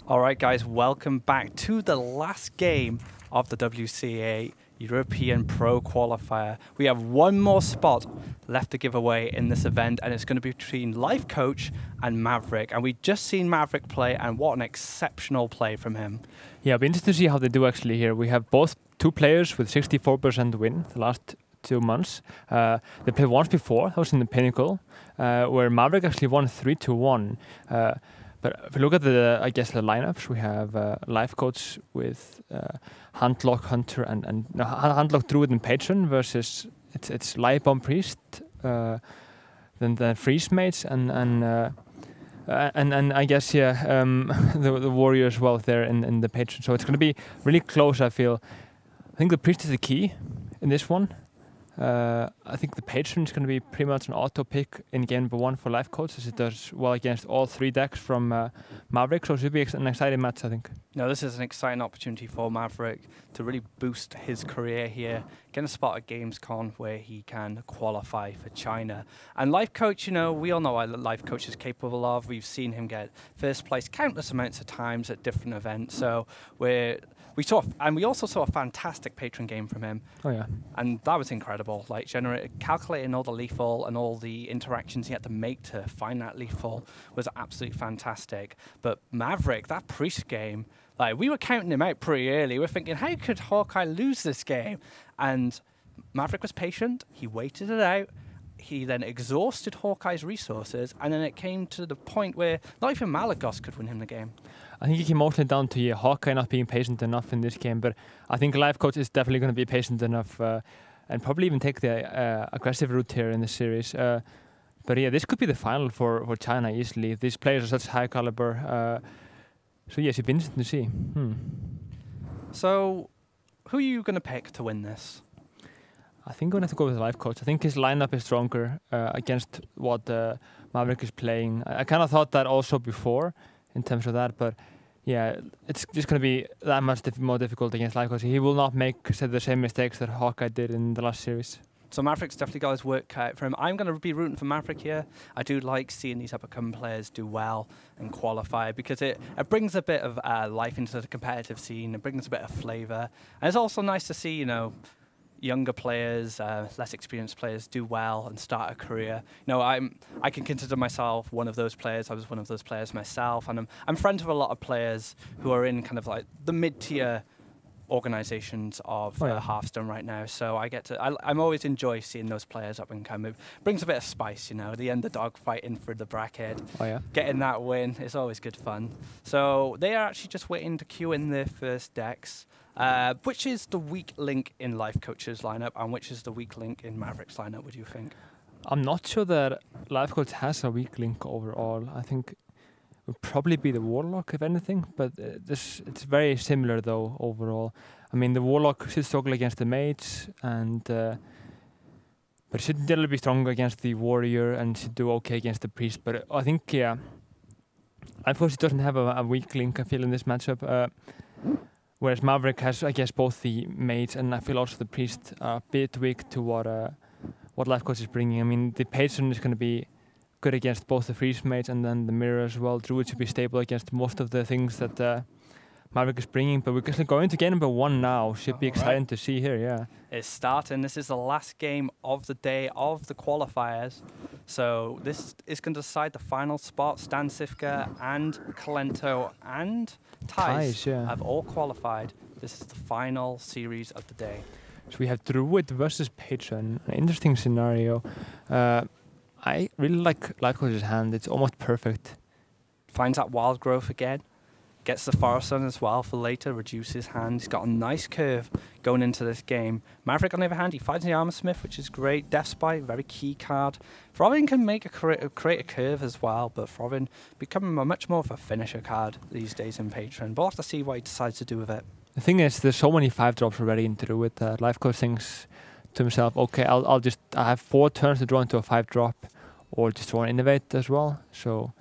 All right, guys, welcome back to the last game of the WCA European Pro Qualifier. We have one more spot left to give away in this event, and it's going to be between Lifecoach and Maverick. And we've just seen Maverick play, and what an exceptional play from him. Yeah, it'll be interesting to see how they do actually here. We have both two players with 64% win the last 2 months. They played once before, that was in the Pinnacle, where Maverick actually won 3-1. But if we look at the lineups, we have Lifecoach with Handlock Hunter and Handlock Druid and Patron versus it's Lightbomb Priest, then the Freeze Mates and I guess the Warrior as well there in the Patron. So it's going to be really close. I think the Priest is the key in this one. I think the Patron is going to be pretty much an auto pick in game number 1 for Lifecoach, as it does well against all 3 decks from Maverick, so it should be an exciting match, I think. No, this is an exciting opportunity for Maverick to really boost his career here, get a spot at gamescom where he can qualify for China. And Lifecoach, we all know what Lifecoach is capable of. We've seen him get first place countless amounts of times at different events, so we also saw a fantastic Patron game from him. Oh yeah. And that was incredible. Like calculating all the lethal and all the interactions he had to make to find that lethal was absolutely fantastic. But Maverick, that Priest game, we were counting him out pretty early. We're thinking, how could Hawkeye lose this game? And Maverick was patient. He waited it out. He then exhausted Hawkeye's resources, and then it came to the point where not even Malagos could win him the game. I think it came mostly down to Hawkeye not being patient enough in this game, but I think Lifecoach is definitely going to be patient enough and probably even take the aggressive route here in the series. But yeah, this could be the final for China easily. These players are such high caliber. So yes, it'd be interesting to see. So, who are you going to pick to win this? I think I'm going to have to go with Lifecoach. I think his lineup is stronger against what Maverick is playing. I kind of thought that also before in terms of that, but yeah, it's just going to be that much more difficult against Lifecoach. He will not make the same mistakes that Hawkeye did in the last series. So Maverick's definitely got his work cut out for him. I'm going to be rooting for Maverick here. I do like seeing these up-and-coming players do well and qualify because it brings a bit of life into the competitive scene. It brings a bit of flavour. And it's also nice to see, younger players, less experienced players do well and start a career. I can consider myself one of those players. I was one of those players myself, and I'm friends with a lot of players who are in kind of like the mid-tier organizations of Hearthstone right now. So I'm always enjoy seeing those players up and come. It brings a bit of spice, the underdog fighting for the bracket. Oh yeah. Getting that win is always good fun. So they are actually just waiting to queue in their first decks. Which is the weak link in Lifecoach's lineup, and which is the weak link in Maverick's lineup, would you think? I'm not sure that Lifecoach has a weak link overall. I think it would probably be the Warlock, if anything, but it's very similar, though, overall. I mean, the Warlock should struggle against the Mage, but it should still be stronger against the Warrior, and should do okay against the Priest. But I think, Lifecoach doesn't have a weak link, I feel, in this matchup. Whereas Maverick has, I guess, both the Mage and I feel also the Priest are a bit weak to what Lifecoach is bringing. I mean, the Patron is going to be good against both the Freeze Mage and then the Mirror as well. Druid should be stable against most of the things that Maverick is bringing. But we're going to go into game number 1 now. Should be exciting to see here, yeah. It's starting. This is the last game of the day of the qualifiers. So this is going to decide the final spot. Stan Sifka and Kalento and Thijs have all qualified. This is the final series of the day. So we have Druid versus Patron. An interesting scenario. I really like Lifecoach's hand. It's almost perfect. Finds that wild growth again. Gets the Forest Sun as well for later, reduces his hand. He's got a nice curve going into this game. Maverick, on the other hand, he finds the Armor Smith, which is great. Death Spite, very key card. Throbbing can create a curve as well, but Throbbing becoming much more of a finisher card these days in Patron. But we'll have to see what he decides to do with it. The thing is, there's so many 5-drops already in Druid that Lifecoach thinks to himself, okay, I have 4 turns to draw into a 5-drop, or just draw an Innovate as well. So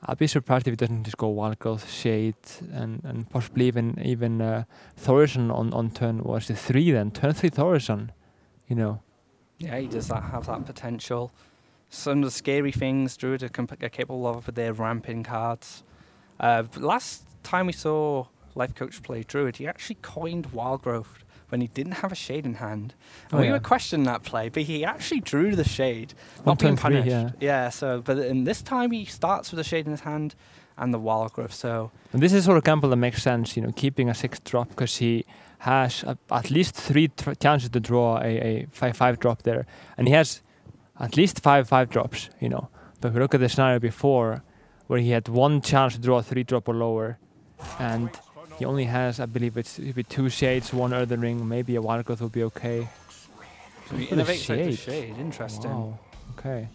I'd be surprised if he doesn't just go Wild Growth, Shade, and possibly even Thorison on turn, was it 3 then? Turn 3 Thorison, Yeah, he does have that potential. Some of the scary things Druid are capable of with their ramping cards. Last time we saw Lifecoach play Druid, he actually coined Wildgrowth when he didn't have a Shade in hand. And we were questioning that play, but he actually drew the Shade, not being punished. But in this time he starts with a Shade in his hand and the Wildgrowth. So and this is sort of gamble that makes sense, keeping a 6 drop, because he has at least 3 chances to draw a 5/5 drop there, and he has at least 5/5 drops, But if we look at the scenario before, where he had 1 chance to draw a 3 drop or lower, and he only has, I believe it's 2 Shades, 1 Earthen Ring, maybe a Wildgrowth will be okay. So he innovates like the Shade, interesting. Wow, okay.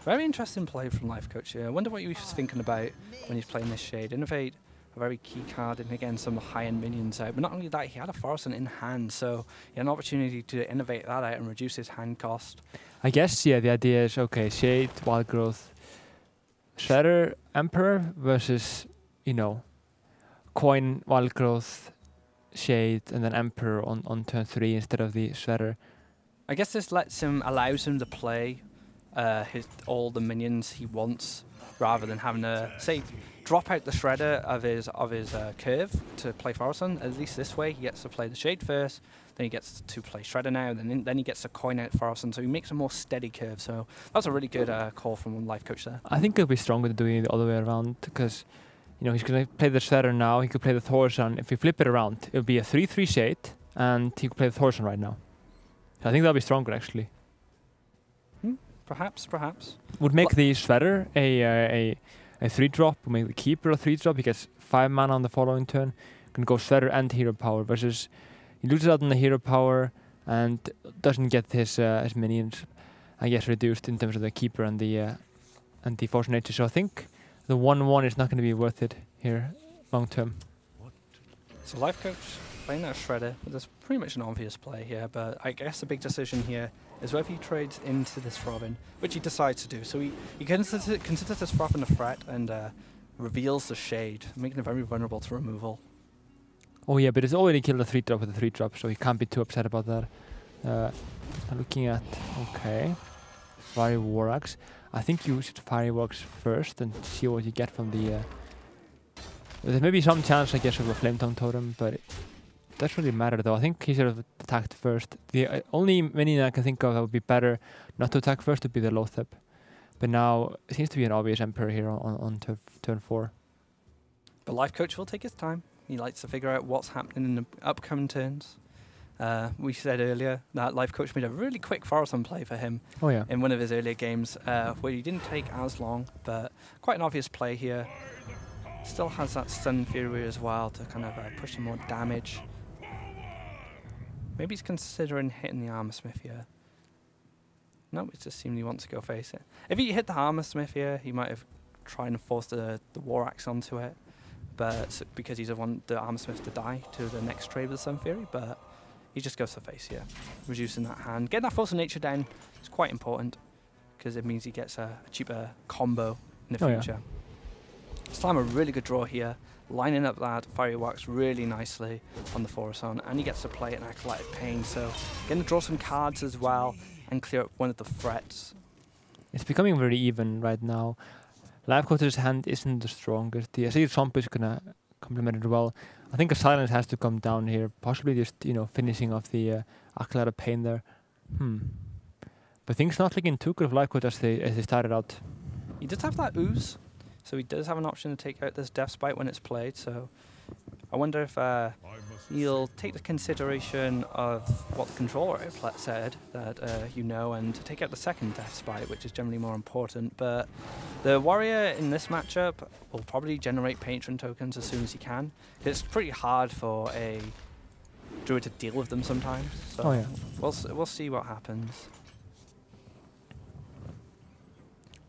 Very interesting play from Lifecoach here. I wonder what he was thinking about when he's playing this Shade. Innovate, a very key card, and again some high-end minions out. But not only that, he had a Forest in hand, so he had an opportunity to innovate that out and reduce his hand cost. I guess, the idea is, okay, Shade, Wildgrowth, Shredder, Emperor versus, coin, Wildgrowth, Shade, and then Emperor on turn 3 instead of the Shredder. I guess this allows him to play all the minions he wants, rather than having to, say, drop out the Shredder of his curve to play Forest. At least this way he gets to play the Shade first, then he gets to play Shredder now, then he gets to coin out Forest, so he makes a more steady curve. So that's a really good call from Lifecoach there. I think it'll be stronger to doing it the other way around, because he's going to play the Shredder now, he could play the Thorson. If we flip it around, it'll be a 3/3 Shade, and he could play the Thorson right now. So I think that'll be stronger, actually. Perhaps. Would make the Shredder a 3-drop, would make the Keeper a 3-drop. He gets 5 mana on the following turn. Can go Shredder and Hero Power, versus he loses out on the Hero Power and doesn't get his minions, I guess, reduced in terms of the Keeper and the Force Nature. So I think the 1/1 is not going to be worth it here long term. So Lifecoach playing that Shredder, there's pretty much an obvious play here, but I guess the big decision here is whether he trades into this Throbbing, which he decides to do. So he considers this Throbbing a threat and reveals the Shade, making it very vulnerable to removal. Oh yeah, but it's already killed a 3-drop with a 3-drop, so he can't be too upset about that. Looking at, okay, Fiery War Axe. I think you should Fiery War Axe first and see what you get from the... There's maybe some chance, I guess, of a Flame Tongue Totem, but it doesn't really matter though. I think he should have attacked first. The only minion I can think of that would be better not to attack first would be the Lothep. But now it seems to be an obvious Emperor here on turn 4. But Lifecoach will take his time. He likes to figure out what's happening in the upcoming turns. We said earlier that Lifecoach made a really quick Forest play for him in one of his earlier games, where he didn't take as long, but quite an obvious play here. Still has that Stun Fury as well to kind of push some more damage. Maybe he's considering hitting the Armor Smith here. No, it just seemed he wants to go face it. If he hit the Armor Smith here, he might have tried and forced the War Axe onto it, but because he doesn't want the Armor Smith to die to the next trade with the Sun Fury, but he just goes for face here, reducing that hand. Getting that Force of Nature down is quite important, because it means he gets a cheaper combo in the future. This time a really good draw here, lining up that Fiery Wax really nicely on the Forest, and he gets to play an Acolyte Pain, so getting to draw some cards as well and clear up one of the threats. It's becoming very even right now. Lifecoach's hand isn't the strongest. The Azir Trump is gonna complement it well. I think a Silence has to come down here, possibly just finishing off the Acolyte Pain there. But things not looking too good of Lifecoach as they started out. He does have that Ooze, so he does have an option to take out this Death Spite when it's played, so I wonder if he'll take the consideration of what the controller said, that and to take out the second Death Spite, which is generally more important. But the Warrior in this matchup will probably generate Patron tokens as soon as he can. It's pretty hard for a Druid to deal with them sometimes, so we'll see what happens.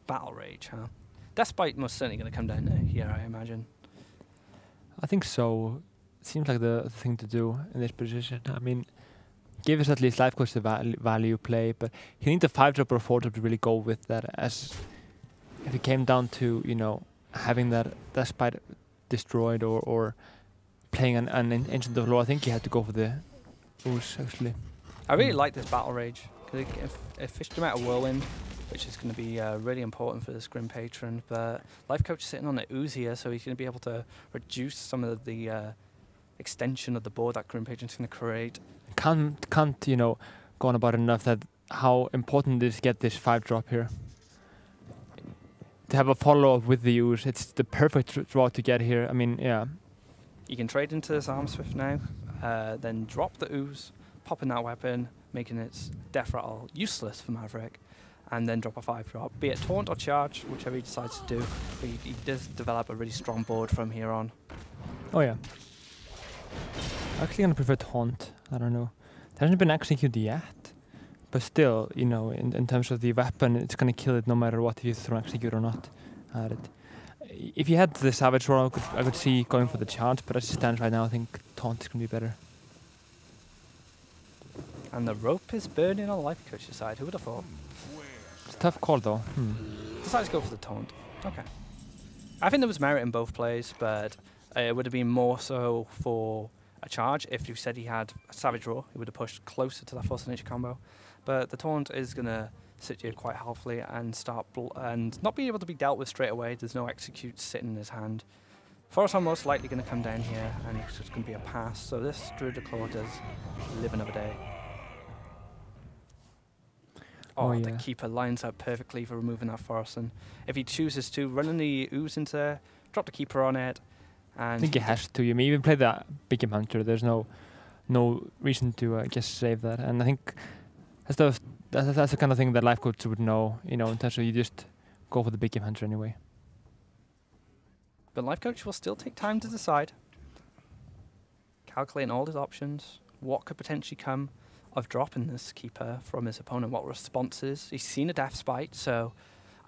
Battle Rage, huh? Death Spite most certainly going to come down here, I imagine. I think so. It seems like the thing to do in this position. I mean, give us at least Lifecoach the value play, but he needs a 5-drop or 4-drop to really go with that. As if it came down to having that Spite destroyed or playing an Ancient of Law, I think he had to go for the Ooze actually. I really like this Battle Rage because it fished him out of Whirlwind. which is going to be really important for this Grim Patron. But Lifecoach is sitting on the ooze here, so he's going to be able to reduce some of the extension of the board that Grim Patron's going to create. Can't you know, go on about enough that how important it is to get this 5-drop here. To have a follow-up with the ooze, it's the perfect draw to get here. I mean, yeah. You can trade into this Arm Swift now, then drop the ooze, pop in that weapon, making its death rattle useless for Maverick, and then drop a 5-drop, be it taunt or charge, whichever he decides to do. But he does develop a really strong board from here on. Oh yeah. Actually gonna prefer taunt. I don't know. It hasn't been executed yet, but still, you know, in terms of the weapon, it's gonna kill it no matter what if you throw an execute or not at it. If you had the Savage Roar, I could see going for the charge, but as it stands right now, I think taunt is gonna be better. And the rope is burning on the Lifecoach's side. Who would have thought? It's a tough call though. Decides to go for the taunt. Okay. I think there was merit in both plays, but it would have been more so for a charge. If you said he had a Savage Roar, he would have pushed closer to that Force of Nature combo. But the taunt is going to sit here quite healthily and start and not be able to be dealt with straight away. There's no execute sitting in his hand. Force are most likely going to come down here, and it's just going to be a pass. So this Druid Claw does live another day. Oh, yeah. The Keeper lines up perfectly for removing that Force. And if he chooses to, running the ooze into there, drop the Keeper on it. And I think he has to. You may even play the Big Game Hunter. There's no reason to I guess save that. And I think that's the kind of thing that Lifecoach would know. You know, in terms of you just go for the Big Game Hunter anyway. But Lifecoach will still take time to decide, calculating all his options, what could potentially come of dropping this Keeper from his opponent, what responses. He's seen a Death Spite, so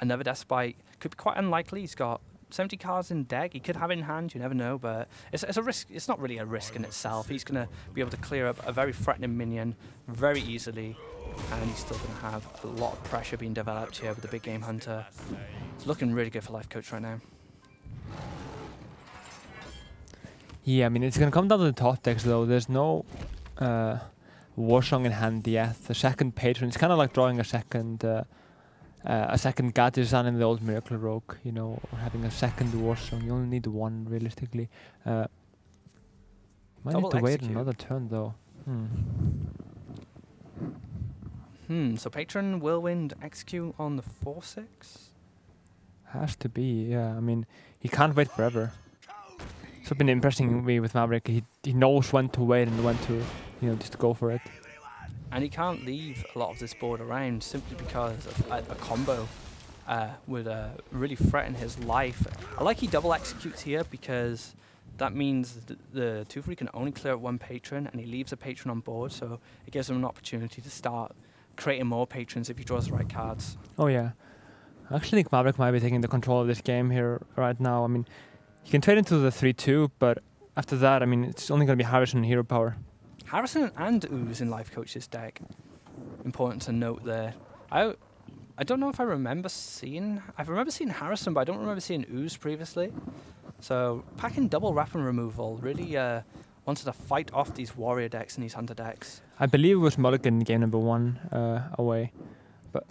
another Death Spite could be quite unlikely. He's got 70 cards in deck. He could have it in hand, you never know, but it's a risk. It's not really a risk in itself. He's going to be able to clear up a very threatening minion very easily, and he's still going to have a lot of pressure being developed here with the Big Game Hunter. It's looking really good for Lifecoach right now. Yeah, I mean, it's going to come down to the top decks, though. There's no Warsong in hand yet. The second Patron, it's kind of like drawing a second Gadgetzan in the old Miracle Rogue, you know, or having a second Warsong. You only need one, realistically. Might need to wait another turn, though. So Patron, Whirlwind, execute on the 4/6? Has to be, yeah. I mean, he can't wait forever. It's been impressing me with Maverick. He knows when to wait and when to, you know, just go for it. And he can't leave a lot of this board around simply because of a combo would really threaten his life. I like he double executes here because that means the 2/3 can only clear up one Patron, and he leaves a Patron on board, so it gives him an opportunity to start creating more Patrons if he draws the right cards. Oh yeah. I actually think Maverick might be taking the control of this game here right now. I mean, he can trade into the 3/2, but after that, I mean, it's only going to be Harrison and Hero Power. Harrison and Ooze in Lifecoach's deck. Important to note there. I don't know if I remember seeing Harrison, but I don't remember seeing Ooze previously. So packing double weapon removal really wanted to fight off these warrior decks and these hunter decks. I believe it was Mulligan game number 1 away, but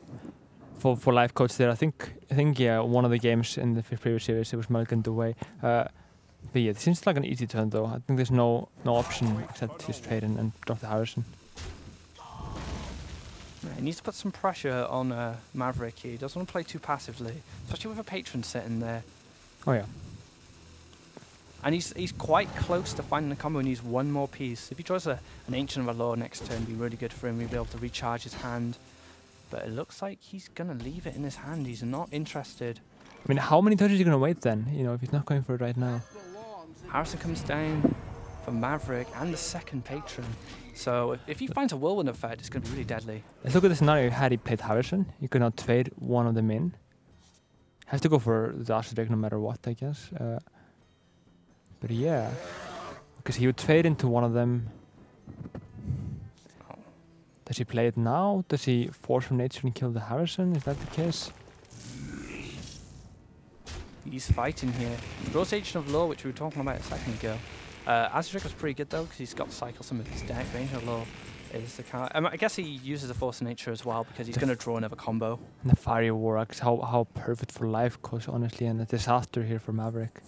for Lifecoach there, I think yeah, one of the games in the previous series it was Mulligan away. But yeah, it seems like an easy turn though. I think there's no option except just trade and drop the Harrison. Yeah, he needs to put some pressure on Maverick here. He doesn't want to play too passively, especially with a Patron sitting there. Oh yeah. And he's quite close to finding the combo and use one more piece. If he draws an Ancient of Allure next turn, it'd be really good for him. He'd be able to recharge his hand. But it looks like he's going to leave it in his hand. He's not interested. I mean, how many turns is he going to wait then? You know, if he's not going for it right now. Harrison comes down for Maverick and the second Patron. So if he finds a Whirlwind effect, it's going to be really deadly. Let's look at the scenario. Had he played Harrison, you could not trade one of them in. Has to go for the Architect no matter what, I guess. But yeah, because he would trade into one of them. Does he play it now? Does he force from nature and kill the Harrison? Is that the case? He's fighting here. He draws Ancient of Law, which we were talking about a second ago. Azuric was pretty good though, because he's got to cycle some of his deck. Ancient of Law is the card. I guess he uses a Force of Nature as well because he's going to draw another combo. And the Fiery War Axe, how perfect for Lifecoach, honestly, and a disaster here for Maverick.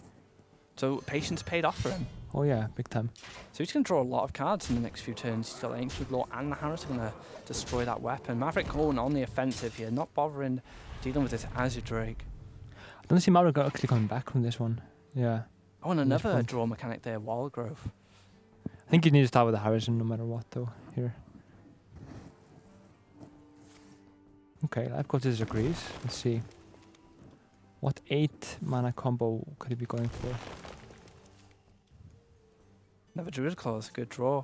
So patience paid off for him. Oh yeah, big time. So he's going to draw a lot of cards in the next few turns. He's got the Ancient Law and the Harris are going to destroy that weapon. Maverick going on the offensive here, not bothering dealing with this Azure Drake. I don't see Maverick actually coming back from this one. Yeah. Oh, and another draw mechanic there, Wild Growth. I think you need to start with the Harrison no matter what, though, here. Okay, Lifecoach disagrees. Let's see. What 8 mana combo could he be going for? Another Druid Claws, good draw.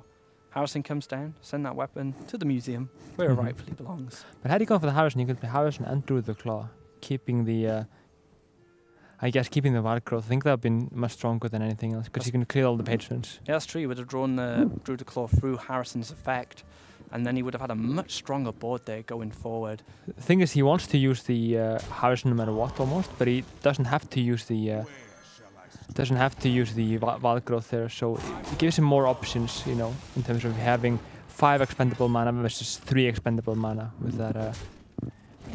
Harrison comes down, send that weapon to the museum, where it rightfully belongs. But had he gone for the Harrison, he could play Harrison and Druid the Claw, keeping the... I guess keeping the Wild Growth. I think that would have been much stronger than anything else, because he can clear all the patrons. Yeah, that's true. He would have drawn the Druid Claw through Harrison's effect, and then he would have had a much stronger board there going forward. The thing is, he wants to use the Harrison no matter what, almost, but he doesn't have to use the Wild Growth there, so it gives him more options, you know, in terms of having 5 expendable mana versus 3 expendable mana with that.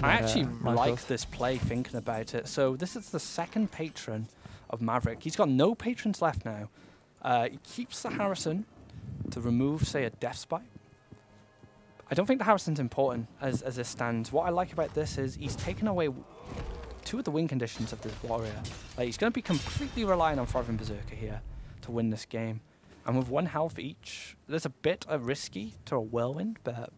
I actually like this play, thinking about it. So this is the second patron of Maverick. He's got no patrons left now. He keeps the Harrison to remove, say, a Death Spite. I don't think the Harrison's important as it stands. What I like about this is he's taken away 2 of the win conditions of this warrior. Like, he's going to be completely relying on Thriving Berserker here to win this game. And with 1 health each, there's a bit of risky to a Whirlwind, but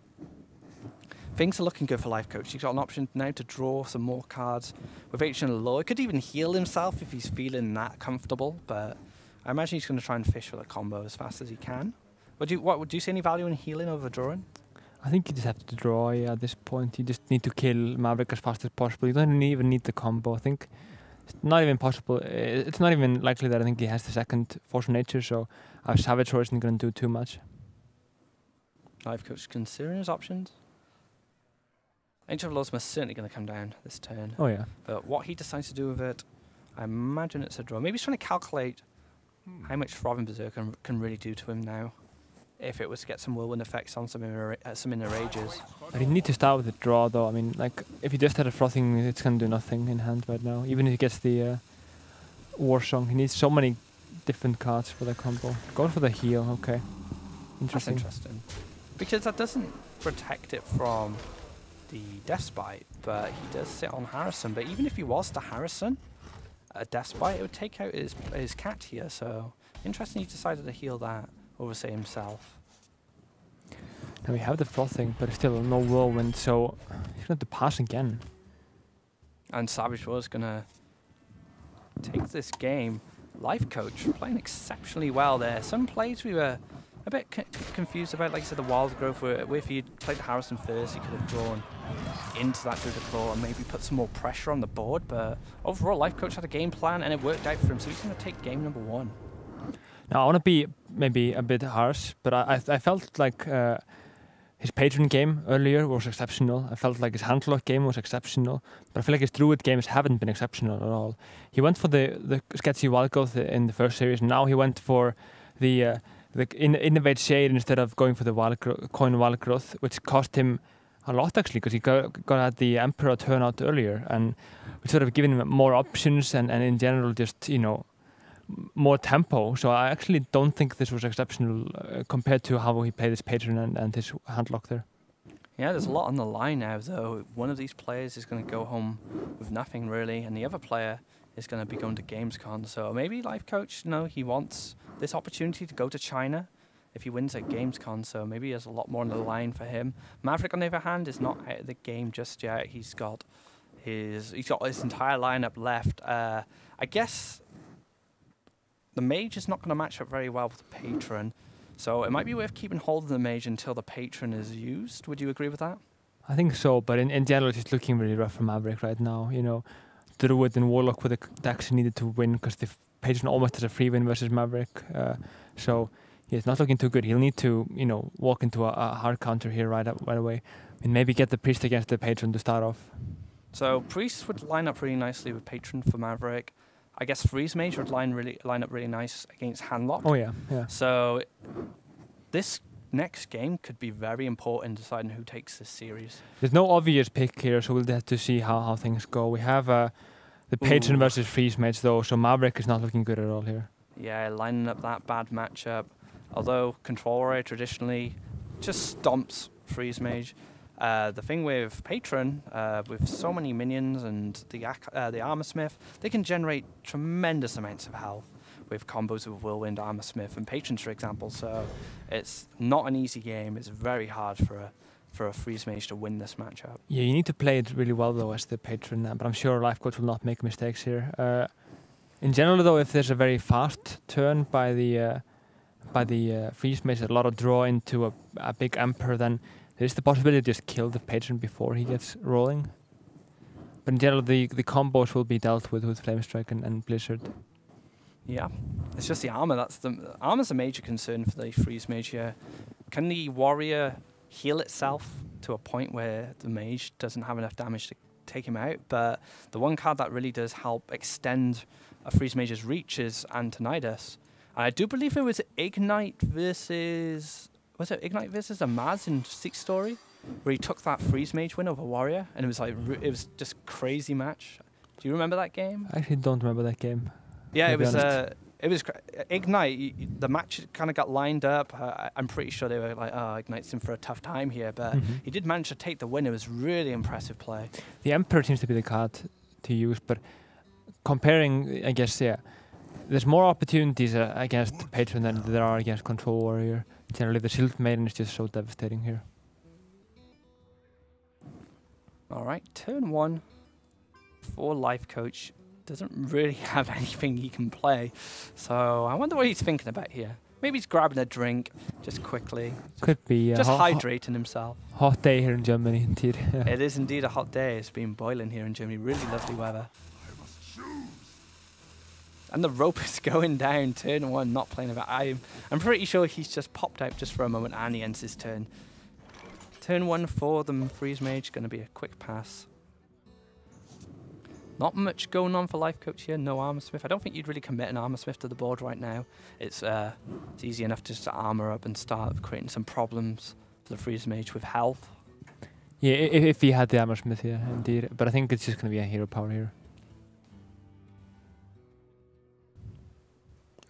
things are looking good for Lifecoach. He's got an option now to draw some more cards with Ancient Law. He could even heal himself if he's feeling that comfortable, but I imagine he's going to try and fish for the combo as fast as he can. Would you see any value in healing over drawing? I think you just have to draw at this point. You just need to kill Maverick as fast as possible. You don't even need the combo. I think it's not even possible. It's not even likely that I think he has the second Force of Nature, so our Savage Horse isn't going to do too much. Lifecoach considering his options. Ancient Law is most certainly going to come down this turn. Oh yeah. But what he decides to do with it, I imagine it's a draw. Maybe he's trying to calculate how much Thriving Berserker can really do to him now, if it was to get some Whirlwind effects on some inner rages. But you need to start with a draw, though. I mean, like, if he just had a Frothing, it's going to do nothing in hand right now. Even if he gets the War Song, he needs so many different cards for the combo. Go for the heal, okay. Interesting. That's interesting. Because that doesn't protect it from the Death Spite, but he does sit on Harrison. But even if he was to Harrison, a Death Spite, it would take out his cat here. So interesting he decided to heal that over, say, himself. Now we have the Frothing, but still no Whirlwind, so he's going to pass again. And Savage was going to take this game. Lifecoach playing exceptionally well there. Some plays we were a bit confused about, like I said, the Wild Growth, where if he played the Harrison first, he could have drawn into that Druid Claw and maybe put some more pressure on the board. But overall, Lifecoach had a game plan and it worked out for him, so he's going to take game number 1. Now, I want to be maybe a bit harsh, but I felt like his Patron game earlier was exceptional. I felt like his Handlock game was exceptional, but I feel like his Druid games haven't been exceptional at all. He went for the sketchy Wild Growth in the first series, and now he went for the Innovate Shade instead of going for the Coin Wild Growth, which cost him a lot actually, because he got at the Emperor turnout earlier, and we sort of given him more options and in general just, you know, more tempo. So I actually don't think this was exceptional compared to how he played his Patron and his Handlock there. Yeah, there's a lot on the line now, though. One of these players is going to go home with nothing really, and the other player is going to be going to gamescom. So maybe Lifecoach, you know, he wants this opportunity to go to China if he wins at gamescom. So maybe there's a lot more on the line for him. Maverick, on the other hand, is not out of the game just yet. He's got his entire lineup left. I guess the Mage is not going to match up very well with the Patron. So it might be worth keeping hold of the Mage until the Patron is used. Would you agree with that? I think so, but in general, it's looking really rough for Maverick right now. You know, Druid and Warlock were the decks he needed to win because the Patron almost has a free win versus Maverick. So yeah, it's not looking too good. He'll need to, you know, walk into a hard counter here right away, and maybe get the Priest against the Patron to start off. So Priest would line up really nicely with Patron for Maverick. I guess Freeze Mage would line up really nice against Handlock. Oh yeah, yeah. So this next game could be very important in deciding who takes this series. There's no obvious pick here, so we'll have to see how things go. We have the Patron versus Freeze Mage, though, so Maverick is not looking good at all here. Yeah, lining up that bad matchup. Although Control Warrior traditionally just stomps Freeze Mage. The thing with Patron, with so many minions and the Armor Smith, they can generate tremendous amounts of health with combos with Whirlwind, Armor Smith, and Patrons, for example. So it's not an easy game. It's very hard for a Freeze Mage to win this matchup. Yeah, you need to play it really well, though, as the Patron, but I'm sure Lifecoach will not make mistakes here. In general, though, if there's a very fast turn by the Freeze Mage, a lot of draw into a big Emperor, then there's the possibility to just kill the Patron before he gets rolling. But in general, the combos will be dealt with Flame Strike and Blizzard. Yeah, it's just the armor. Armor's a major concern for the Freeze Mage here. Can the Warrior heal itself to a point where the Mage doesn't have enough damage to take him out? But the one card that really does help extend a Freeze Mage's reach is Antonidas. And I do believe it was Ignite versus... Was it Ignite versus Amaz in 6th Story? Where he took that Freeze Mage win over Warrior, and it was like it was just crazy match. Do you remember that game? I actually don't remember that game. Yeah, it was Ignite. The match kind of got lined up. I'm pretty sure they were like, "Oh, Ignite's in for a tough time here," but he did manage to take the win. It was really impressive play. The Emperor seems to be the card to use, but comparing, I guess, yeah, there's more opportunities against Patron than there are against Control Warrior. Generally, the Shield Maiden is just so devastating here. All right, turn 1 for Lifecoach. Doesn't really have anything he can play, so I wonder what he's thinking about here. Maybe he's grabbing a drink just quickly. Could be just hydrating himself. Hot day here in Germany, indeed. It is indeed a hot day. It's been boiling here in Germany. Really lovely weather. And the rope is going down. Turn 1, not playing about. I'm pretty sure he's just popped out just for a moment and he ends his turn. Turn 1 for the Freeze Mage. Going to be a quick pass. Not much going on for Lifecoach here. No Armor Smith. I don't think you'd really commit an Armor Smith to the board right now. It's easy enough just to armor up and start creating some problems for the Freeze Mage with health. Yeah, if he had the Armor Smith, yeah, indeed. But I think it's just going to be a hero power here.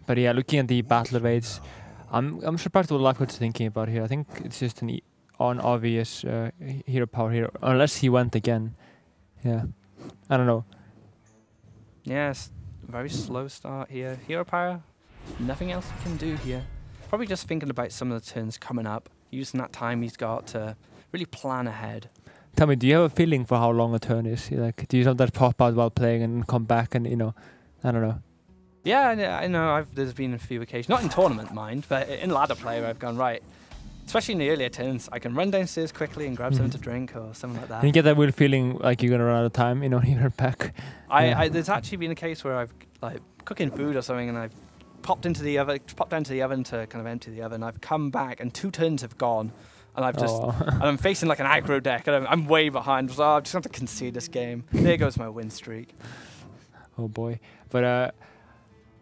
But yeah, looking at the battle rates, I'm surprised what Lifecoach is thinking about here. I think it's just an obvious hero power here, unless he went again. Yeah, I don't know. Yes, very slow start here. Hero power, nothing else he can do here. Probably just thinking about some of the turns coming up, using that time he's got to really plan ahead. Tell me, do you have a feeling for how long a turn is? Like, do you sometimes pop out while playing and come back and, I don't know. Yeah, I know. There's been a few occasions, not in tournament, mind, but in ladder play where I've gone, right, especially in the earlier turns, I can run downstairs quickly and grab something to drink or something like that. And you get that weird feeling like you're going to run out of time, you're back. There's actually been a case where I've, like, cooking food or something and I've popped down to the oven to kind of empty the oven. I've come back and 2 turns have gone. And I've just, and I'm facing like an aggro deck and I'm way behind. So I just have to concede this game. There goes my win streak. Oh boy. But,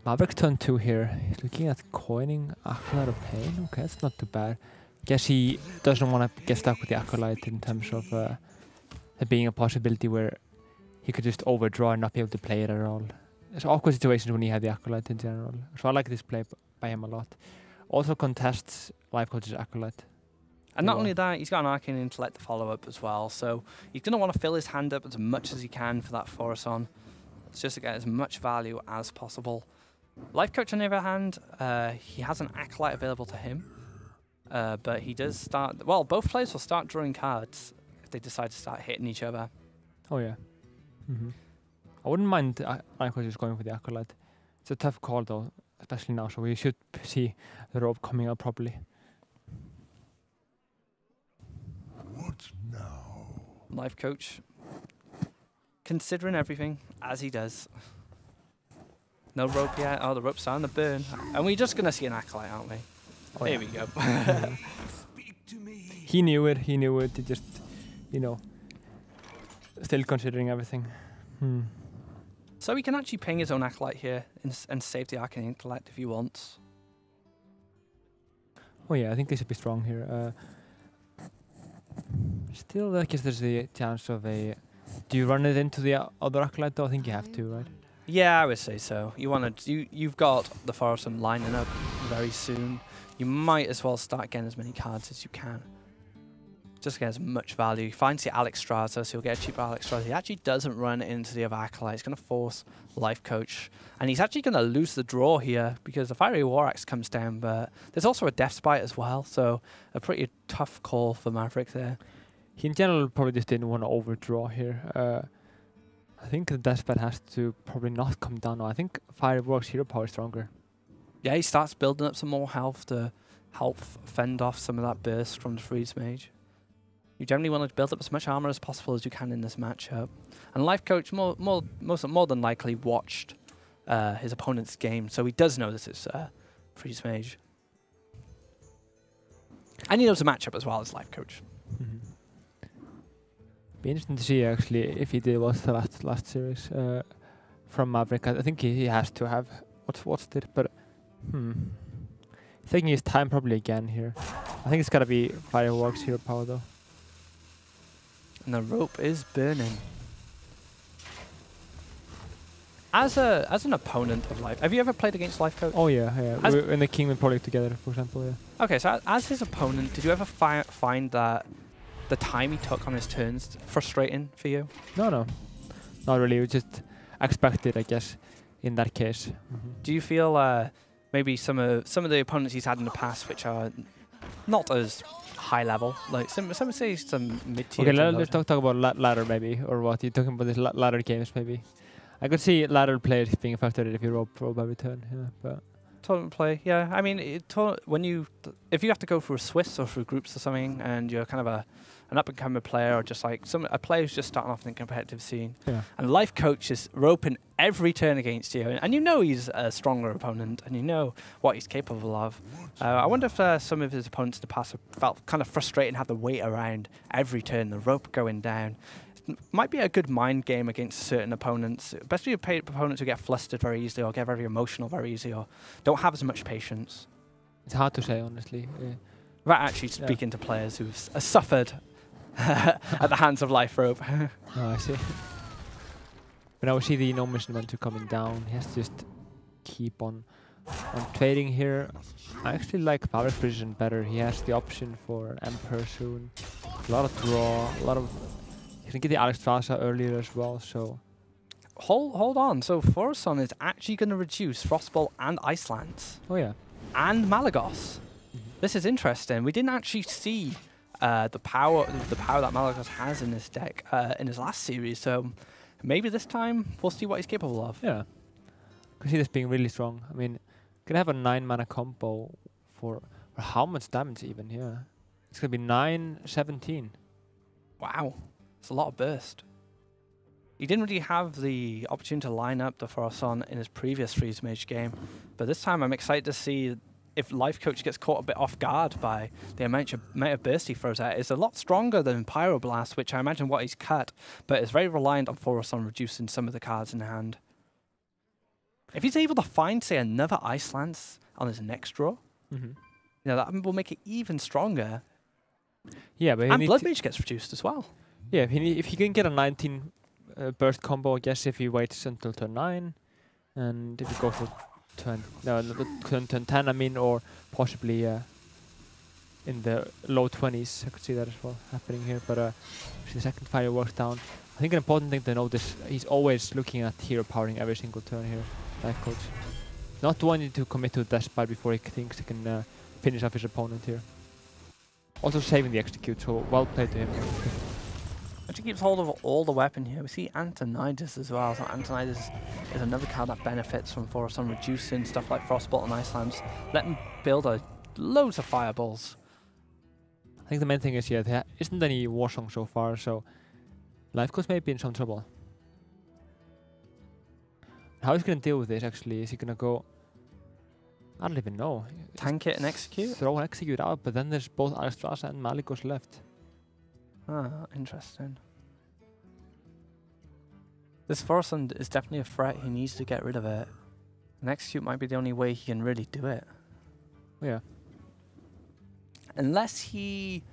Maverick's turn 2 here. He's looking at coining Acolyte of Pain. Okay, that's not too bad. Guess he doesn't want to get stuck with the Acolyte in terms of it being a possibility where he could just overdraw and not be able to play it at all. There's awkward situations when he had the Acolyte in general. So I like this play by him a lot. Also contests Lifecoach's Acolyte. And not only that, he's got an Arcane Intellect to follow up as well. So he's going to want to fill his hand up as much as he can for that Forason. It's just to get as much value as possible. Lifecoach, on the other hand, he has an Acolyte available to him. But he does start... Well, both players will start drawing cards if they decide to start hitting each other. Oh, yeah. I wouldn't mind Lifecoach just going for the Acolyte. It's a tough call, though, especially now. So we should see the rope coming out properly. What now? Lifecoach, considering everything, as he does. No rope yet. Oh, the rope's starting to burn. And we're just going to see an Acolyte, aren't we? Oh, there we go. He knew it. He just, still considering everything. So he can actually ping his own Acolyte here and save the Arcane Intellect if he wants. Oh yeah, I think they should be strong here. Still, I guess there's the chance of a... Do you run it into the other acolyte though? I think you have to, right? Yeah, I would say so. You've got the Forest lining up very soon. You might as well start getting as many cards as you can. Just get as much value. He finds the Alex Strata, so you'll get a cheaper Alex Strata. He actually doesn't run into the other acolyte. He's going to force Life Coach. And he's actually going to lose the draw here because the Fiery War Axe comes down, but there's also a Death Spite as well, so a pretty tough call for Maverick there. He in general probably just didn't want to overdraw here. I think the Death Spite has to probably not come down. No, I think Fireworks Hero Power is stronger. Yeah, he starts building up some more health to help fend off some of that burst from the Freeze Mage. You generally want to build up as much armor as possible as you can in this matchup. And Life Coach more than likely watched his opponent's game, so he does know this is Freeze Mage. And he knows the matchup as well as Life Coach. Mm-hmm. Be interesting to see actually if he did watch the last series from Maverick. I think he has to have watched it, but taking his time probably again here. I think it's gotta be Fireworks Hero Power though. And the rope is burning. As an opponent of Life, have you ever played against Life Coach? Oh yeah. We're in the Kingdom Project together, for example. Yeah. Okay, so as his opponent, did you ever find that the time he took on his turns frustrating for you? No, not really. It was just expected, I guess, in that case. Do you feel maybe some of the opponents he's had in the past, which are not as high level, like some say some mid tier? Okay, let's talk about ladder maybe, or what you're talking about this ladder games maybe. I could see ladder players being affected if you rope every turn. Yeah, but tournament play, yeah. I mean, if you have to go through a Swiss or through groups or something, and you're kind of an up-and-coming player, or just like a player who's just starting off in the competitive scene, and Life Coach is roping every turn against you, and you know he's a stronger opponent, and you know what he's capable of. I wonder if some of his opponents in the past have felt kind of frustrated and have to wait around every turn, the rope going down. Might be a good mind game against certain opponents, especially opponents who get flustered very easily or get very emotional very easily or don't have as much patience. It's hard to say, honestly. Without actually speaking to players who've suffered at the hands of Life Rope. Oh, I see. But now we see the enormous momentum coming down. He has to just keep on trading here. I actually like Maverick's position better. He has the option for an Emperor soon. A lot of draw, a lot of... You can get the Alex Strata earlier as well, so... Hold on, so Forson is actually going to reduce Frostbolt and Ice Lance. Oh yeah. And Malagos. This is interesting. We didn't actually see the power that Malagos has in this deck in his last series, so maybe this time we'll see what he's capable of. Yeah. I can see this being really strong. I mean, can have a 9-mana combo for how much damage even, yeah. It's going to be 9-17. Wow. It's a lot of burst. He didn't really have the opportunity to line up the Forson in his previous Freeze Mage game, but this time I'm excited to see if Life Coach gets caught a bit off guard by the amount of burst he throws out. It's a lot stronger than Pyroblast, which I imagine what he's cut, but it's very reliant on Forson reducing some of the cards in hand. If he's able to find, say, another Ice Lance on his next draw, that will make it even stronger. Yeah, but and Blood Mage gets reduced as well. Yeah, if he can get a 19 burst combo, I guess if he waits until turn 9, and if you go for turn 10, I mean, or possibly in the low 20s, I could see that as well happening here. But the second Fireworks down. I think an important thing to note is he's always looking at hero powering every single turn here, Life Coach. Not wanting to commit to a Death Spite before he thinks he can finish off his opponent here. Also saving the execute, so well played to him. Actually keeps hold of all the weapon here. We see Antonidas as well. So Antonidas is another card that benefits from Forson reducing stuff like Frostbolt and Ice Lance. Let him build loads of fireballs. I think the main thing is, yeah, there isn't any Warsong so far, so Life Coach may be in some trouble. How is he going to deal with this, actually? Is he going to go... I don't even know. Tank it and execute? Throw and execute out, but then there's both Alexstrasza and Malagos left. Ah, interesting. This Forson is definitely a threat. He needs to get rid of it. And execute might be the only way he can really do it. Yeah. Unless he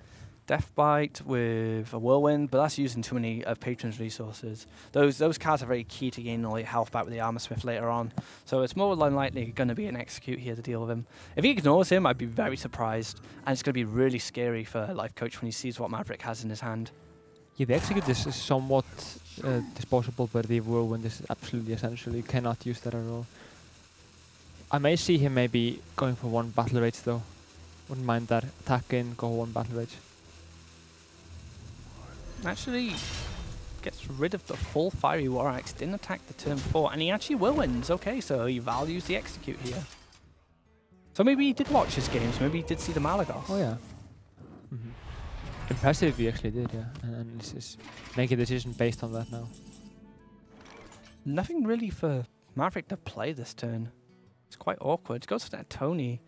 Deathbite with a Whirlwind, but that's using too many of Patron's resources. Those cards are very key to gaining all your health back with the Armor Smith later on. So it's more than likely going to be an Execute here to deal with him. If he ignores him, I'd be very surprised. And it's going to be really scary for Lifecoach when he sees what Maverick has in his hand. Yeah, the Execute is somewhat disposable, but the Whirlwind is absolutely essential. You cannot use that at all. I may see him maybe going for one Battle Rage though. Wouldn't mind that. Attack in, go one Battle Rage. Actually gets rid of the full Fiery War Axe, didn't attack the turn before, and he actually Whirlwinds. Okay, so he values the Execute here. So maybe he did watch his games, maybe he did see the Malagos. Oh yeah. Impressive if he actually did, yeah. And this is make a decision based on that now. Nothing really for Maverick to play this turn. It's quite awkward. Goes for that Tony.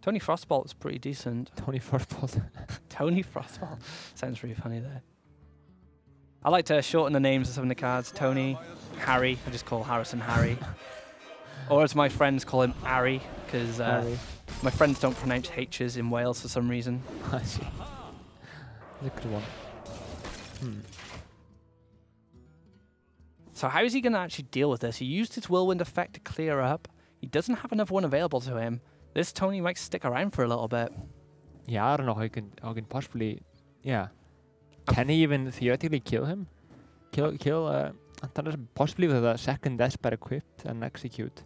Tony Frostbolt's pretty decent. Tony Frostbolt. Tony Frostbolt. Sounds really funny there. I like to shorten the names of some of the cards. Tony, Harry. I just call Harrison Harry. Or as my friends call him, Harry, because my friends don't pronounce H's in Wales for some reason. I see. That's a good one. So how is he going to actually deal with this? He used his Whirlwind effect to clear up. He doesn't have another one available to him. This Tony might stick around for a little bit. Yeah, I don't know how he can possibly... Yeah. Can he even theoretically kill him? Possibly with a second Deathbite equipped and Execute.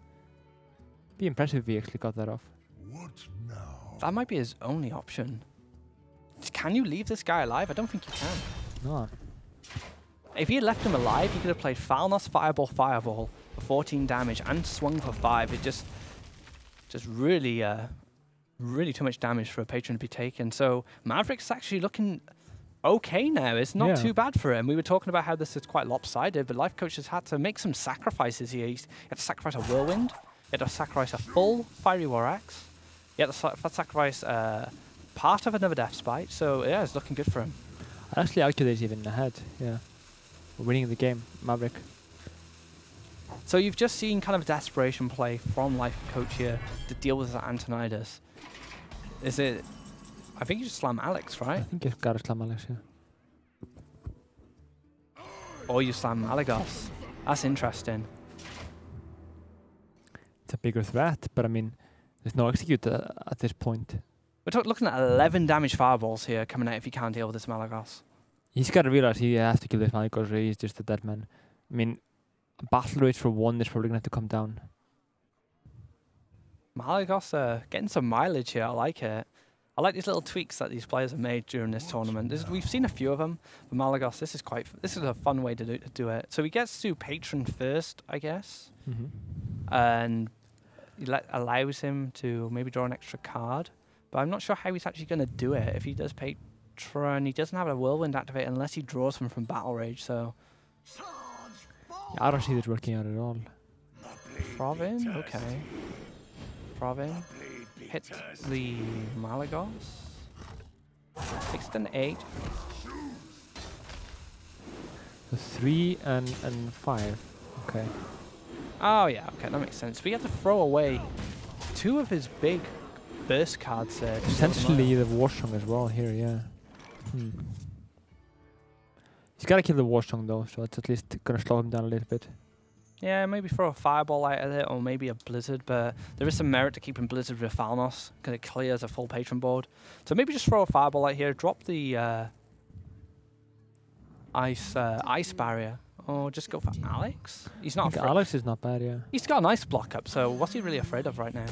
Be impressive if he actually got that off. What now? That might be his only option. Can you leave this guy alive? I don't think you can. No. If he had left him alive, he could have played Falnos, Fireball for 14 damage and swung for 5. It just really too much damage for a Patron to be taken. So Maverick's actually looking okay now. It's not too bad for him. We were talking about how this is quite lopsided, but Lifecoach has had to make some sacrifices here. He had to sacrifice a Whirlwind. He had to sacrifice a full Fiery War Axe. He had to sacrifice part of another Deathbite. So yeah, it's looking good for him. Actually, Alcuda's even ahead. Yeah, we're winning the game, Maverick. So you've just seen kind of desperation play from Lifecoach here to deal with Antonidas. Is it? I think you just slam Alex, right? I think you've got to slam Alex, yeah. Or you slam Malagos. That's interesting. It's a bigger threat, but I mean, there's no Execute at this point. We're looking at 11 damage fireballs here coming out if he can't deal with this Malagos. He's got to realize he has to kill this Malagos or he's just a dead man. I mean, Battle Rage for 1 is probably going to have to come down. Malagos getting some mileage here. I like it. I like these little tweaks that these players have made during this tournament. We've seen a few of them. But Malagos, this is a fun way to do it. So he gets to Patron first, I guess. And allows him to maybe draw an extra card. But I'm not sure how he's actually going to do it. If he does Patron, he doesn't have a Whirlwind activate unless he draws one from Battle Rage. So yeah, I don't see this working out at all. Provin, okay. Provin, hit the Malagos. Takes an 8. So 3 and 5. Okay. Oh yeah, okay, that makes sense. We have to throw away 2 of his big burst cards there. Essentially the Warsong as well here, yeah. He's got to kill the Warsong though, so it's at least going to slow him down a little bit. Yeah, maybe throw a Fireball out of it, or maybe a Blizzard, but there is some merit to keeping Blizzard with Falnos, because it clears a full Patron board. So maybe just throw a Fireball out here, drop the Ice Barrier, or just go for Alex? He's not afraid. Alex is not bad, yeah. He's got an Ice block up, so what's he really afraid of right now?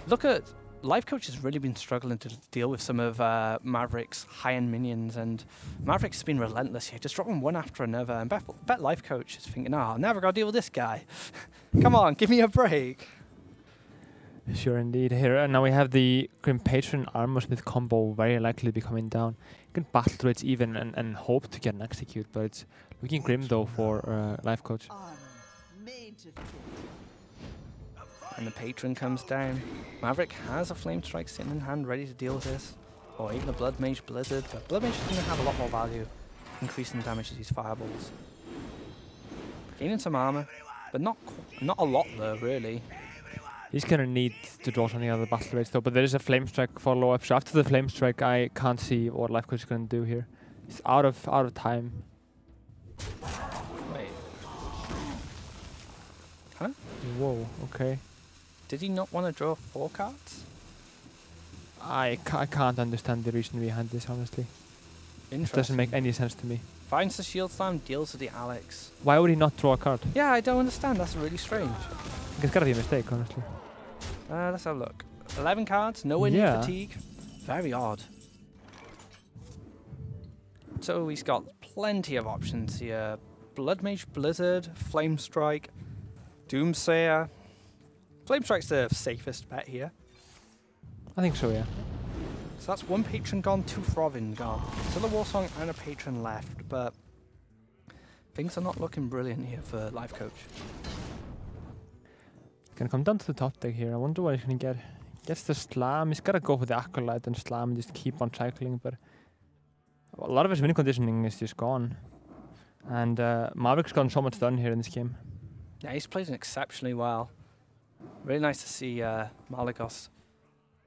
Look at... Lifecoach has really been struggling to deal with some of Maverick's high-end minions, and Maverick's been relentless here, just dropping one after another. And bet Lifecoach is thinking, "Oh, never got to deal with this guy. Come on, give me a break." Sure, indeed. Here, and now we have the Grim Patron Armorsmith combo very likely to be coming down. You can battle through it even and hope to get an Execute, but it's looking grim though for Lifecoach. And the Patron comes down. Maverick has a Flame Strike sitting in hand, ready to deal with this. Or even a Blood Mage Blizzard, but Blood Mage is going to have a lot more value, increasing the damage to these fireballs. Gaining some armor, but not a lot though, really. He's gonna need to draw something out of the battle rates though, but there is a Flame Strike follow-up. So after the Flame Strike, I can't see what Lifecoach is gonna do here. He's out of time. Wait. Huh? Whoa, okay. Did he not want to draw 4 cards? I can't understand the reason behind this, honestly. It doesn't make any sense to me. Finds the Shield Slam, deals with the Alex. Why would he not draw a card? Yeah, I don't understand. That's really strange. It's gotta be a mistake, honestly. Let's have a look. 11 cards, no any fatigue. Very odd. So he's got plenty of options here. Blood Mage, Blizzard, Flame Strike, Doomsayer. Flame Strike's the safest bet here. I think so, yeah. So that's 1 Patron gone, 2 Throvin gone. Still a Warsong and a Patron left, but things are not looking brilliant here for Lifecoach. Gonna come down to the top deck here. I wonder what he's gonna get. Gets the Slam. He's gotta go for the Acolyte and Slam and just keep on cycling, but a lot of his winning conditioning is just gone. And Maverick's gotten so much done here in this game. Yeah, he's played exceptionally well. Really nice to see Malagos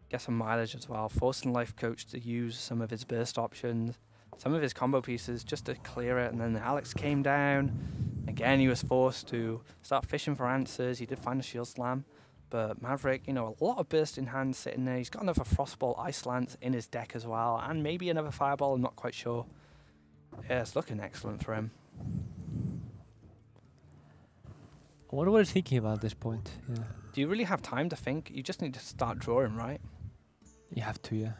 get some mileage as well, forcing Lifecoach to use some of his burst options, some of his combo pieces just to clear it, and then Alex came down. Again, he was forced to start fishing for answers. He did find a Shield Slam, but Maverick, you know, a lot of burst in hand sitting there. He's got another Frostball Ice Lance in his deck as well, and maybe another Fireball, I'm not quite sure. Yeah, it's looking excellent for him. I wonder what he's thinking about at this point. Yeah. Do you really have time to think? You just need to start drawing, right? You have to, yeah.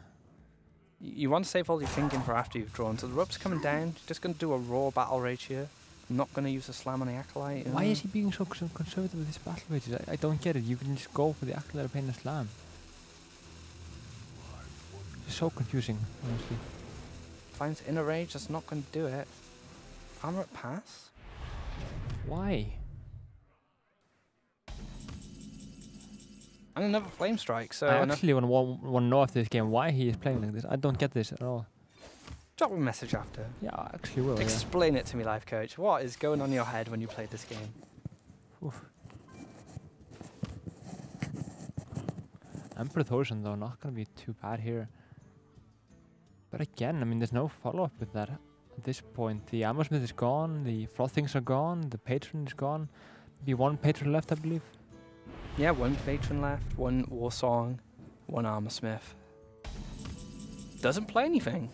You want to save all your thinking for after you've drawn. So the rope's coming down. Just going to do a raw battle rage here. Not going to use a Slam on the Acolyte. Why is he being so conservative with his battle rages? I don't get it. You can just go for the Acolyte or playing the Slam. It's so confusing, honestly. Finds Inner Rage. That's not going to do it. Armor at pass? Why? And another Flame Strike. So I actually want to know after this game why he is playing like this. I don't get this at all. drop a message after. Yeah, I actually will. Explain it to me, Lifecoach. What is going on in your head when you played this game? Oof. Emperor Thousand though, not going to be too bad here. But again, I mean, there's no follow-up with that at this point. The Ammo Smith is gone, the Frothings are gone, the Patron is gone. Maybe one Patron left, I believe. Yeah, one Patron left, one Warsong, one Armor Smith. Doesn't play anything.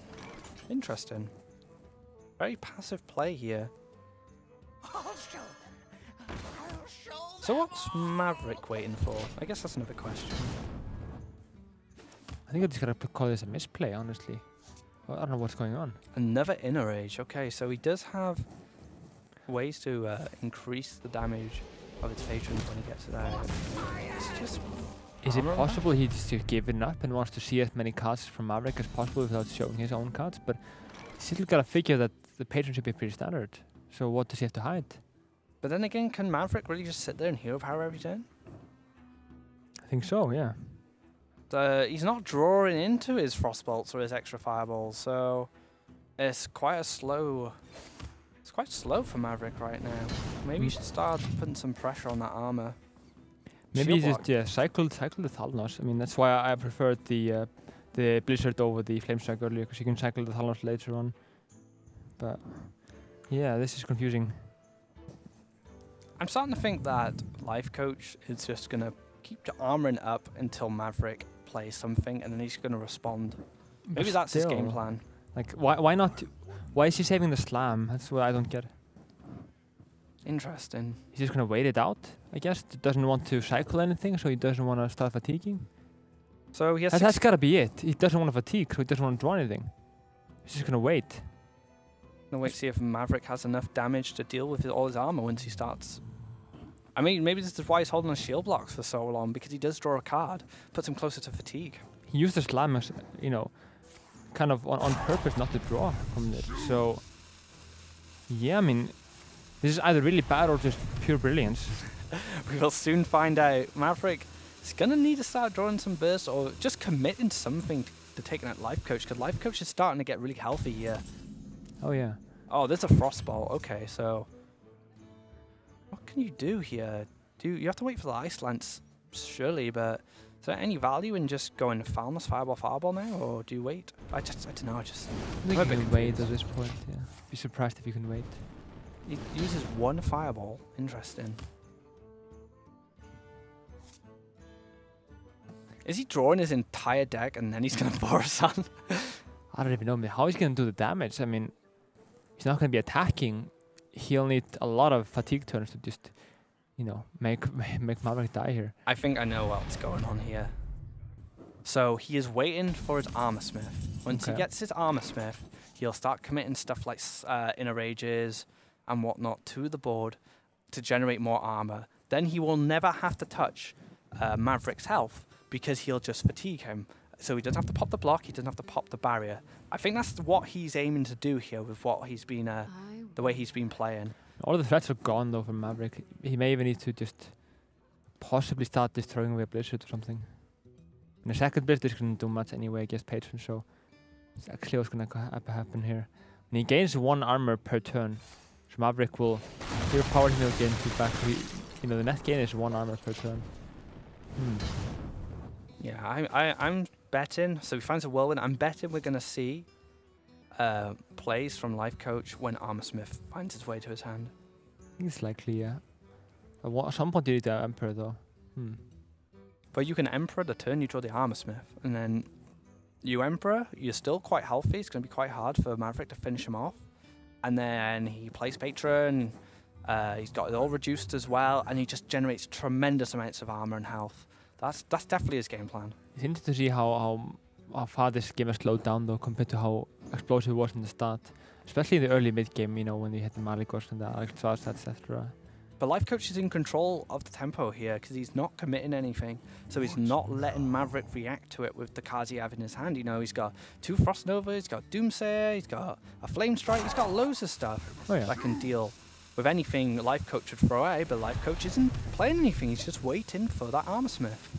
Interesting. Very passive play here. So what's Maverick waiting for? I guess that's another question. I think I just gotta call this a misplay, honestly. I don't know what's going on. Another Inner Rage. Okay, so he does have ways to increase the damage of its patrons when he gets there. Is it possible he's just given up and wants to see as many cards from Maverick as possible without showing his own cards? But he's still gotta figure that the patron should be pretty standard. So what does he have to hide? But then again, can Maverick really just sit there and hero power every turn? I think so, yeah. He's not drawing into his Frostbolts or his extra Fireballs, so it's quite slow for Maverick right now. Maybe you should start putting some pressure on that armor. Maybe he just cycle the Thalnos. I mean, that's why I preferred the Blizzard over the Flame Strike earlier, because you can cycle the Thalnos later on. But yeah, this is confusing. I'm starting to think that Lifecoach is just gonna keep armoring up until Maverick plays something, and then he's gonna respond. Maybe that's his game plan. Like, why not? Why is he saving the Slam? That's what I don't get. Interesting. He's just gonna wait it out, I guess. Doesn't want to cycle anything, so he doesn't want to start fatiguing. So he has. That's gotta be it. He doesn't want to fatigue, so he doesn't want to draw anything. He's just gonna wait. Gonna wait to see if Maverick has enough damage to deal with all his armor once he starts. I mean, maybe this is why he's holding on shield blocks for so long, because he does draw a card, puts him closer to fatigue. He used the Slam as, you know, kind of on purpose not to draw from it. So, yeah, I mean, this is either really bad or just pure brilliance. We will soon find out. Maverick is going to need to start drawing some bursts or just committing something to taking out Lifecoach, because Lifecoach is starting to get really healthy here. Oh, yeah. Oh, there's a Frostball. Okay, so what can you do here? You have to wait for the Ice Lance surely, but is there any value in just going Falmouth Fireball now, or do you wait? I don't know, I think you can wait at this point, yeah. Be surprised if you can wait. He uses one Fireball. Interesting. Is he drawing his entire deck and then he's going to force on? I don't even know how he's going to do the damage. I mean, he's not going to be attacking. He'll need a lot of fatigue turns to just, you know, make Maverick die here. I think I know what's going on here. So he is waiting for his Armor Smith. Once he gets his Armor Smith, he'll start committing stuff like Inner Rages and whatnot to the board to generate more armor. Then he will never have to touch Maverick's health because he'll just fatigue him. So he doesn't have to pop the block, he doesn't have to pop the barrier. I think that's what he's aiming to do here with what he's been, the way he's been playing. All the threats are gone though from Maverick. He may even need to just possibly start destroying away Blizzard or something. In the second Blizzard is going to do much anyway against Patron, so it's actually what's going to happen here. And he gains 1 armor per turn. So Maverick will hero power him, he'll gain 2 back. You know, the net gain is 1 armor per turn. Yeah, I'm betting, so he finds a whirlwind. I'm betting we're going to see plays from Lifecoach when Armor Smith finds his way to his hand. I think it's likely, yeah. At some point you need the Emperor though. But you can Emperor the turn you draw the Armor Smith, and then you Emperor, you're still quite healthy. It's going to be quite hard for Maverick to finish him off. And then he plays Patron, he's got it all reduced as well, and he just generates tremendous amounts of armor and health. That's definitely his game plan. It's interesting to see how far this game has slowed down though compared to how explosive it was in the start. Especially in the early mid game, you know, when they had the Maligos and the Alexstrasza, etc. But Lifecoach is in control of the tempo here because he's not committing anything. So he's not letting Maverick react to it with the cards he have in his hand. You know, he's got 2 Frost Nova, he's got Doomsayer, he's got a Flame Strike, he's got loads of stuff that can deal with anything Lifecoach would throw at, but Lifecoach isn't playing anything, he's just waiting for that Armor Smith.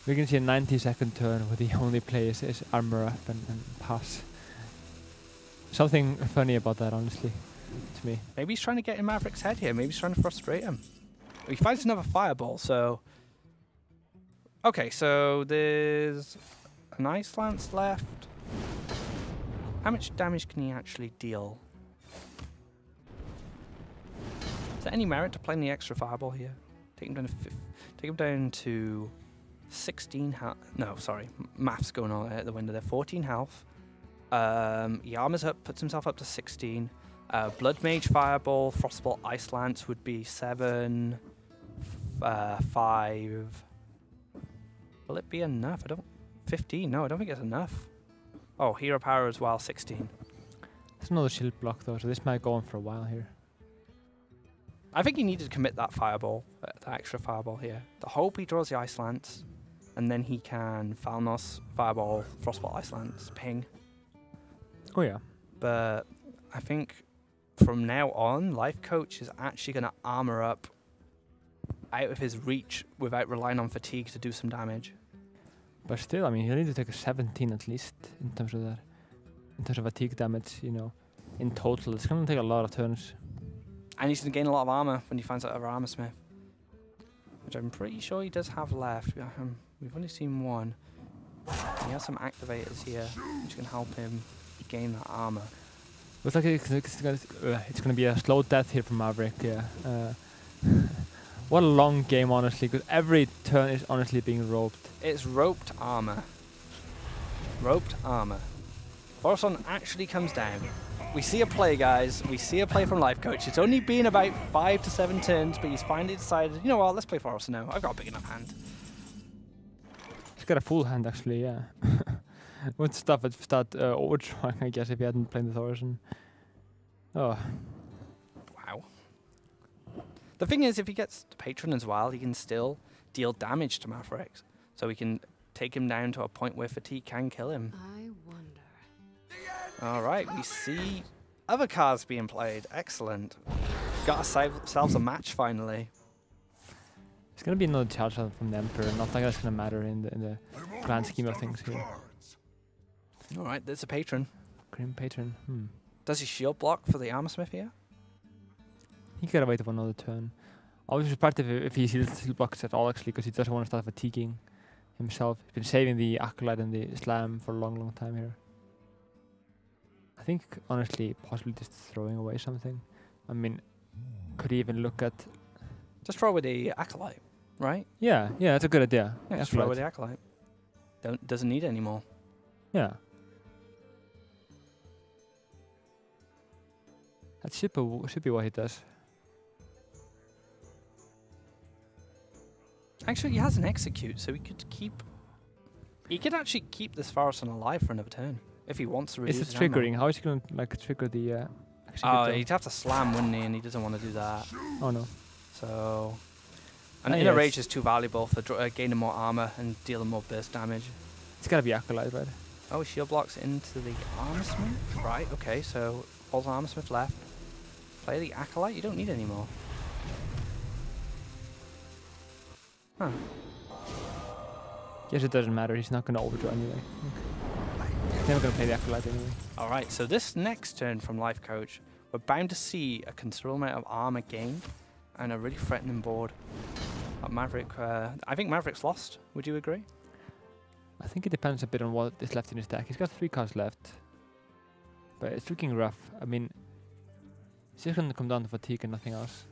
We're going to see a 90-second turn where the only play is armor up and pass. Something funny about that, honestly, to me. Maybe he's trying to get in Maverick's head here, maybe he's trying to frustrate him. He finds another Fireball, so... Okay, so there's an Ice Lance left. How much damage can he actually deal? Is there any merit to playing the extra Fireball here? Take him down to 16 health. No, sorry, maths going on at the window there. 14 health. He armors up, puts himself up to 16. Blood Mage Fireball, Frostbolt Ice Lance would be 7, 5. Will it be enough? 15? No, I don't think it's enough. Oh, Hero Power as well, 16. There's another shield block though, so this might go on for a while here. I think he needed to commit that Fireball, the extra Fireball here. The hope he draws the Ice Lance, and then he can Falnos, Fireball, Frostbolt Ice Lance, ping. Oh yeah. But I think from now on, Lifecoach is actually going to armor up out of his reach without relying on fatigue to do some damage. But still, I mean, he'll need to take a 17 at least in terms of that. In terms of fatigue damage, you know, in total. It's going to take a lot of turns. And he's going to gain a lot of armor when he finds out of Armor Smith, which I'm pretty sure he does have left. We've only seen one. He has some activators here, which can help him gain that armor. Looks like it's going to be a slow death here from Maverick, yeah. What a long game, honestly, because every turn is honestly being roped. It's roped armor. Roped armor. Forson actually comes down. We see a play, guys. We see a play from Lifecoach. It's only been about 5 to 7 turns, but he's finally decided, you know what, let's play Forson now. I've got a big enough hand. He's got a full hand, actually, yeah. Would start overdrawing, I guess, if he hadn't played the Thorson. Oh. Wow. The thing is, if he gets the Patron as well, he can still deal damage to Maverick. So we can take him down to a point where fatigue can kill him. I wonder. All right, we see other cards being played. Excellent. Got ourselves a match finally. It's going to be another charge from the Emperor. Not like that's going to matter in the grand scheme of things here. All right, there's a Patron. Grim Patron. Does he shield block for the Armor Smith here? He could have waited for another turn. I was surprised if he still blocks at all, actually, because he doesn't want to start fatiguing himself. He's been saving the Acolyte and the Slam for a long time here. I think, honestly, possibly just throwing away something. I mean, could he even look at... Just throw with the Acolyte, right? Yeah, that's a good idea. Yeah, just throw with the Acolyte. Doesn't need it anymore. Yeah. That should be what he does. Actually, he has an execute, so he could keep... He could actually keep this Pharos alive for another turn, if he wants to reduce Is it triggering? How is he going to like trigger the... Oh, he'd have to slam, wouldn't he? And he doesn't want to do that. Oh, no. So... And Inner Rage is too valuable for gaining more armor and dealing more burst damage. It's got to be Acolyte, right? Oh, shield blocks into the Armorsmith? Right, okay, so all the Armorsmith left. Play the Acolyte? You don't need any more. Huh. Guess it doesn't matter, he's not going to overdraw anyway. He's never going to play the Acolyte anyway. Alright, so this next turn from Lifecoach, we're bound to see a considerable amount of armor gained and a really threatening board. Maverick, I think Maverick's lost, would you agree? I think it depends a bit on what is left in his deck. He's got 3 cards left, but it's looking rough. I mean, it's just going to come down to fatigue and nothing else.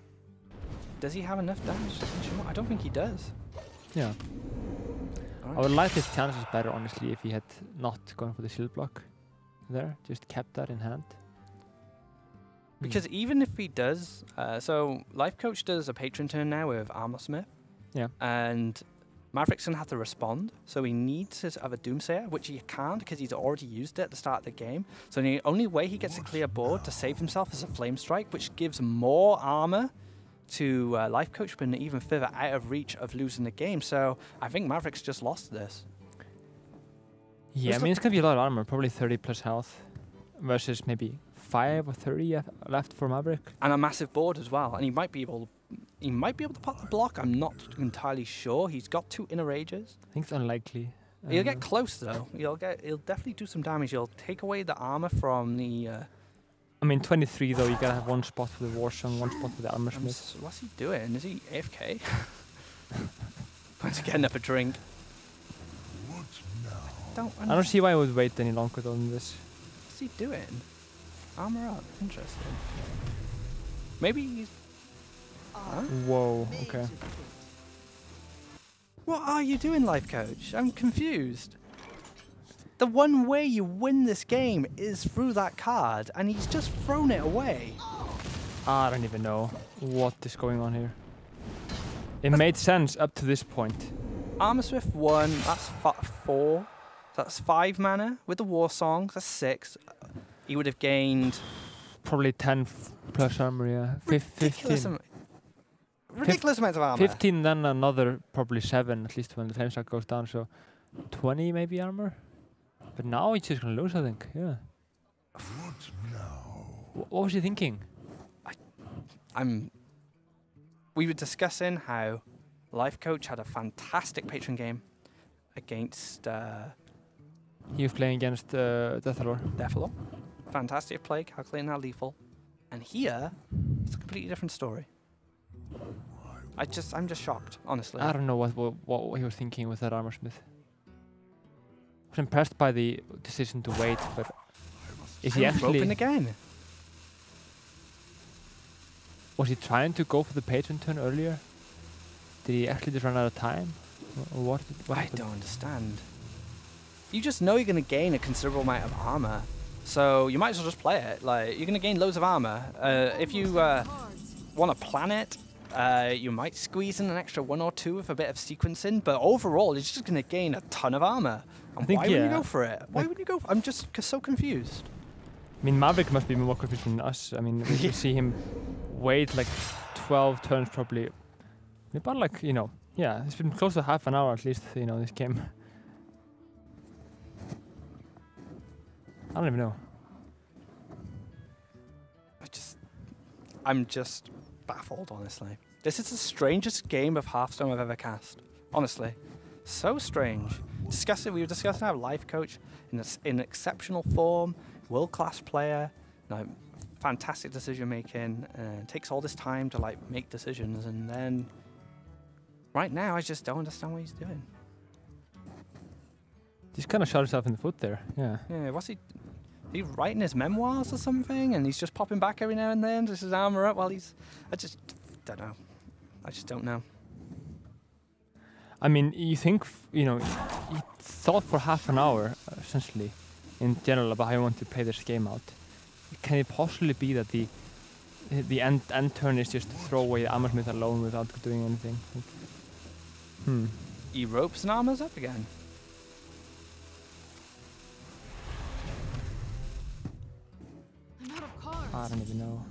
Does he have enough damage to finish him off? I don't think he does. Yeah. I would like his chances better, honestly, if he had not gone for the shield block there, just kept that in hand. Because even if he does, so Lifecoach does a patron turn now with Armorsmith. Yeah. And Maverick's going to have to respond, so he needs to have a Doomsayer, which he can't because he's already used it at the start of the game. So the only way he gets a clear board to save himself is a Flame Strike, which gives more armor to Lifecoach, but even further out of reach of losing the game. So I think Maverick's just lost this. Yeah, I mean, it's going to be a lot of armor, probably 30 plus health, versus maybe 5 or 30 left for Maverick. And a massive board as well. And he might be able to pop the block. I'm not entirely sure. He's got 2 Inner Rages. I think it's unlikely. He'll get close though. He'll definitely do some damage. He'll take away the armor from the... I mean, 23 though, you gotta have 1 spot for the Warsong, 1 spot for the Armorsmith. What's he doing? Is he AFK? Once again, up a drink. What I don't see why I would wait any longer though than this. What's he doing? Armor up. Interesting. Maybe he's... Huh? Whoa, okay. What are you doing, Lifecoach? I'm confused. The one way you win this game is through that card, and he's just thrown it away. I don't even know what is going on here. It made sense up to this point. Armorsmith 1, that's 4. That's 5 mana. With the War Songs, that's 6. He would have gained... Probably 10 plus armor, yeah. 15. Ridiculous amounts of armor. 15, then another probably 7, at least when the flame strike goes down, so 20 maybe armor. But now he's just gonna lose, I think. Yeah. What now? What was he thinking? We were discussing how Lifecoach had a fantastic patron game against He was playing against Deathlord. Deathlord. Fantastic play, calculating that lethal. And here, it's a completely different story. I'm just shocked, honestly. I don't know what he was thinking with that Armorsmith. I was impressed by the decision to wait, but is he actually... Roping again. Was he trying to go for the patron turn earlier? Did he actually just run out of time? Or what I happened? don't understand. You just know you're going to gain a considerable amount of armor, so you might as well just play it. Like, you're going to gain loads of armor. If you want to plan it, you might squeeze in an extra 1 or 2 with a bit of sequencing, but overall, you're just going to gain a ton of armor. And why would you go for it? Why would you go? I'm just so confused. I mean, Maverick must be more confused than us. I mean, we can see him wait like 12 turns probably. About like, you know, yeah, it's been close to half an hour at least, you know, this game. I don't even know. I'm just baffled, honestly. This is the strangest game of Hearthstone I've ever cast. Honestly. So strange. We were discussing how Lifecoach in exceptional form, world-class player, fantastic decision making. Takes all this time to like make decisions, and then right now I just don't understand what he's doing. He's kind of shot himself in the foot there. Yeah. Yeah, what's he? Is he writing his memoirs or something? And he's just popping back every now and then, just his armor up while he's. I just don't know. I just don't know. I mean, you think, you know, you thought for half an hour, essentially, in general, about how you want to play this game out. Can it possibly be that the end turn is just to throw away the armor smith alone without doing anything? Like, He ropes and armors up again. I'm out of cards. I don't even know.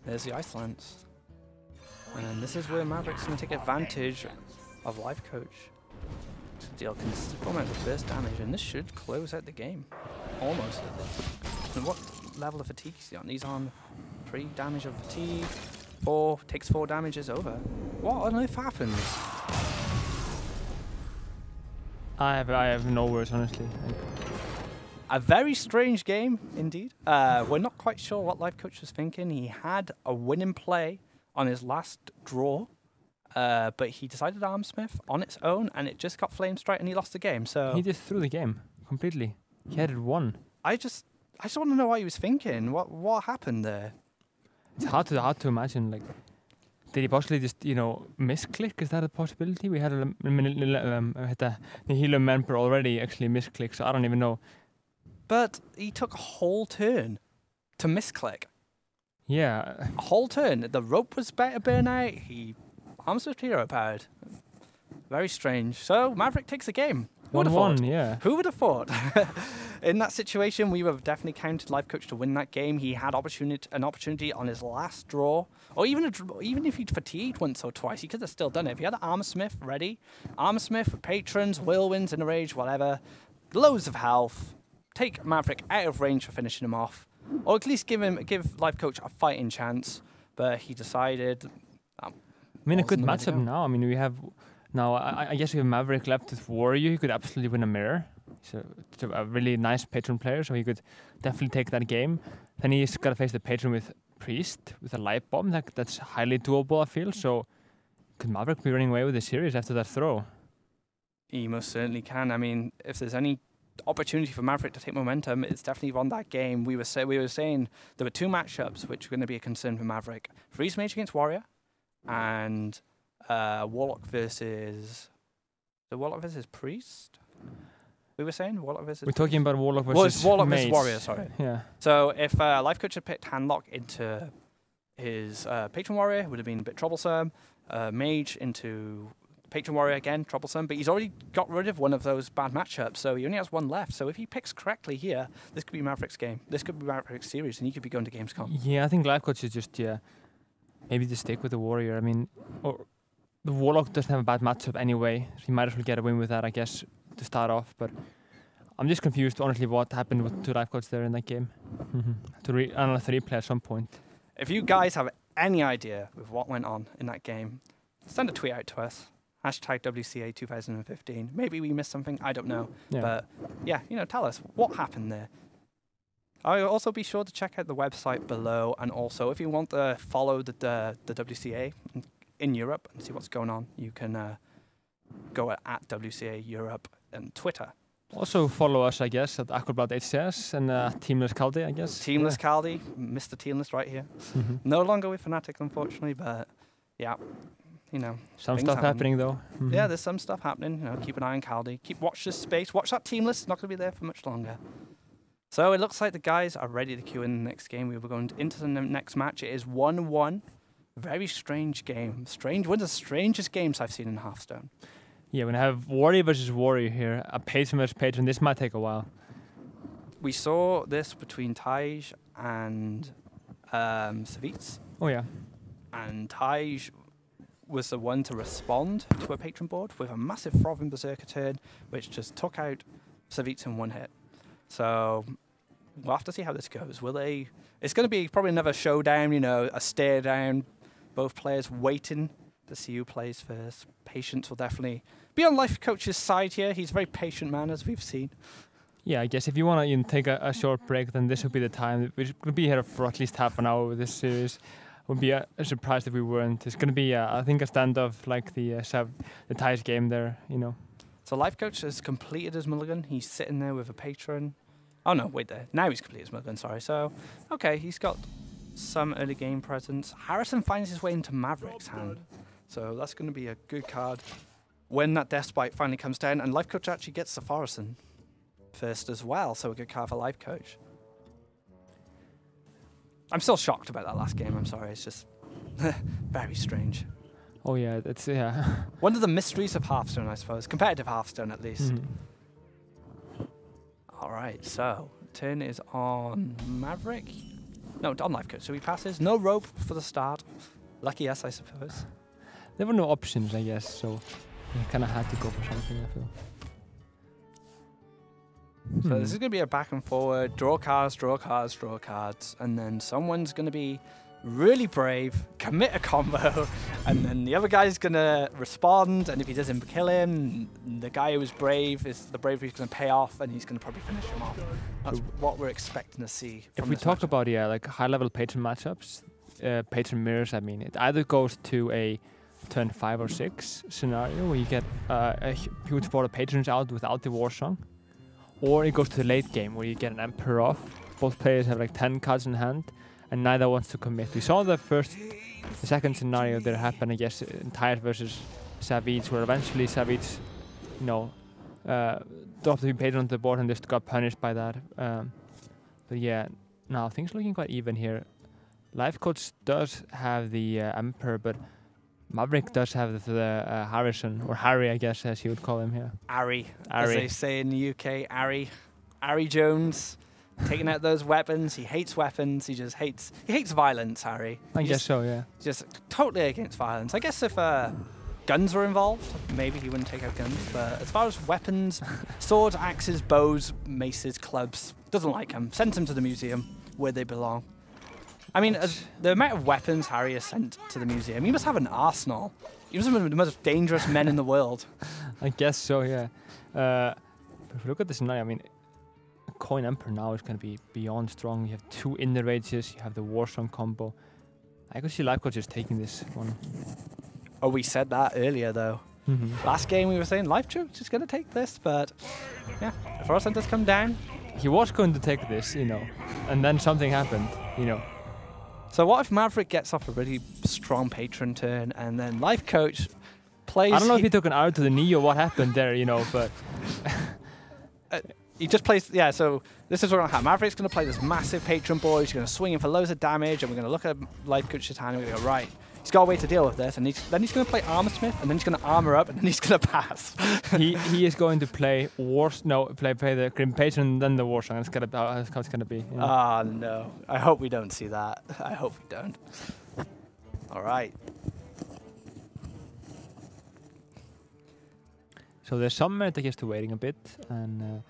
There's the Ice Lance. And this is where Maverick's going to take advantage of Lifecoach to deal considerable amount of burst damage, and this should close out the game. Almost. And what level of fatigue is he on? He's on 3 damage of fatigue. 4, takes 4 damage, is over. What on earth happened? I have no words, honestly. A very strange game, indeed. We're not quite sure what Lifecoach was thinking. He had a winning play on his last draw, but he decided Armsmith on its own, and it just got flame strike, and he lost the game. So He just threw the game completely. He had it won. I just want to know what he was thinking. What happened there? It's hard to imagine. Like, did he possibly just, you know, misclick? Is that a possibility? We had a Nihilo member already actually misclick, so I don't even know. But he took a whole turn to misclick. Yeah. A whole turn. The rope was better burn out. He Armsmith hero powered. Very strange. So Maverick takes the game. Who would have thought? 1-1, yeah. Who would have thought? In that situation, we would have definitely counted Lifecoach to win that game. He had an opportunity on his last draw, or even if he'd fatigued once or twice, he could have still done it. If he had Armsmith ready, Armsmith with patrons, whirlwinds in a rage, whatever, loads of health, take Maverick out of range for finishing him off, or at least give Lifecoach a fighting chance. But he decided. I mean, a good matchup now. I mean, we have now. I guess we have Maverick left with Warrior. He could absolutely win a mirror. He's a really nice patron player, so he could definitely take that game. Then he's got to face the patron with Priest with a light bomb. That's highly doable, I feel. So could Maverick be running away with the series after that throw? He most certainly can. I mean, if there's any opportunity for Maverick to take momentum, it's definitely on that game. We were saying there were 2 matchups which were going to be a concern for Maverick: Freeze Mage against Warrior, and Warlock versus Priest. We were saying Warlock versus. We're talking about Warlock versus versus Warrior. Sorry. Yeah. So if Lifecoach had picked Handlock into his Patron Warrior, it would have been a bit troublesome. Mage into Patron Warrior again, troublesome. But he's already got rid of one of those bad matchups, so he only has 1 left. So if he picks correctly here, this could be Maverick's game. This could be Maverick's series, and he could be going to Gamescom. Yeah, I think Lifecoach is just maybe just stick with the Warrior. I mean, or the Warlock doesn't have a bad matchup anyway. So he might as well get a win with that, I guess, to start off. But I'm just confused, honestly, what happened to Lifecoach there in that game. To analyze the replay at some point. If you guys have any idea with what went on in that game, send a tweet out to us. Hashtag WCA 2015. Maybe we missed something. I don't know. Yeah. But yeah, tell us what happened there. I'll also be sure to check out the website below, and also if you want to follow the WCA in Europe and see what's going on, you can go at WCA Europe and Twitter. Also follow us, I guess, at Aquablad HCS and Teamless Caldi, I guess. Teamless Caldi, Mr. Teamless right here. No longer with Fnatic, unfortunately, but yeah, some stuff happening though. Yeah, there's some stuff happening. Keep an eye on Caldi. Watch this space. Watch that Teamless. It's not going to be there for much longer. So it looks like the guys are ready to queue in the next game. We were going into the next match. It is 1-1. Very strange game. One of the strangest games I've seen in Hearthstone. Yeah, when I have Warrior versus Warrior here, a patron versus patron, this might take a while. We saw this between Taj and Savitz. Oh yeah. And Taj was the one to respond to a patron board with a massive Throbbing Berserker turn, which just took out Savitz in 1 hit. So we'll have to see how this goes. It's going to be probably another showdown, a stare down. Both players waiting to see who plays first. Patience will definitely be on Lifecoach's side here. He's a very patient man, as we've seen. Yeah, I guess if you want to take a short break, then this would be the time. We're going to be here for at least half an hour with this series. Would be a surprise if we weren't. It's going to be, I think, a standoff like the ties game there, you know. So Lifecoach has completed his mulligan. He's sitting there with a patron. Oh no, wait there. Now he's completed his mulligan, sorry. So, okay, he's got some early game presence. Harrison finds his way into Maverick's hand. So that's going to be a good card when that Death Spite finally comes down. And Lifecoach actually gets the Forresten first as well. So a good card for Lifecoach. I'm still shocked about that last game, I'm sorry. It's just very strange. Oh yeah, that's, yeah. One of the mysteries of Hearthstone, I suppose. Competitive Hearthstone, at least. All right, so turn is on Maverick. No, on Lifecoach, so he passes. No rope for the start. Lucky us, I suppose. There were no options, I guess, so he kind of had to go for something, I feel. So this is going to be a back and forward, draw cards, draw cards, draw cards, and then someone's going to be really brave, commit a combo, and then the other guy's going to respond, and if he doesn't kill him, the guy who was brave, the bravery's going to pay off, and he's going to probably finish him off. That's what we're expecting to see. If we talk about, like high-level patron matchups, patron mirrors, I mean, it either goes to a turn 5 or 6 scenario where you get a huge board of patrons out without the war song, or it goes to the late game where you get an Emperor off. Both players have like 10 cards in hand, and neither wants to commit. We saw the second scenario that happened, I guess, in Tide versus Savage, where eventually Savage, you know, dropped the patron on the board and just got punished by that. But yeah, now things are looking quite even here. Lifecoach does have the Emperor, but Maverick does have the Harrison, or Harry, I guess, as you would call him here. Ari, as they say in the UK. Ari Jones, taking out those weapons. He hates weapons. He hates violence, Harry. I guess so, yeah. Just totally against violence. I guess if guns were involved, maybe he wouldn't take out guns. But as far as weapons, swords, axes, bows, maces, clubs, doesn't like them. Sends them to the museum where they belong. I mean, the amount of weapons Harry has sent to the museum, he must have an arsenal. He must have the most dangerous men in the world. I guess so, yeah. But if you look at this scenario, I mean, a Coin Emperor now is going to be beyond strong. You have 2 Inner Rages, you have the Warsong combo. I could see Lifecoach just taking this one. Oh, we said that earlier, though. Last game we were saying Lifecoach is going to take this, but yeah, the Forresten does come down. He was going to take this, you know, and then something happened, you know. So what if Maverick gets off a really strong patron turn and then Lifecoach plays... I don't know if he took an arrow to the knee or what happened there, you know, but... he just plays... Yeah, so this is what will happen. Maverick's going to play this massive patron board. He's going to swing in for loads of damage, and we're going to look at Lifecoach's hand and we're going to go, right, he's got a way to deal with this, and then he's going to play Armorsmith, and then he's going to armor up, and then he's going to pass. he is going to play play the Grim Patron and then the Warsong. That's how it's going to be. You know? Ah, no. I hope we don't see that. I hope we don't. All right. So there's some merit, I guess, to waiting a bit and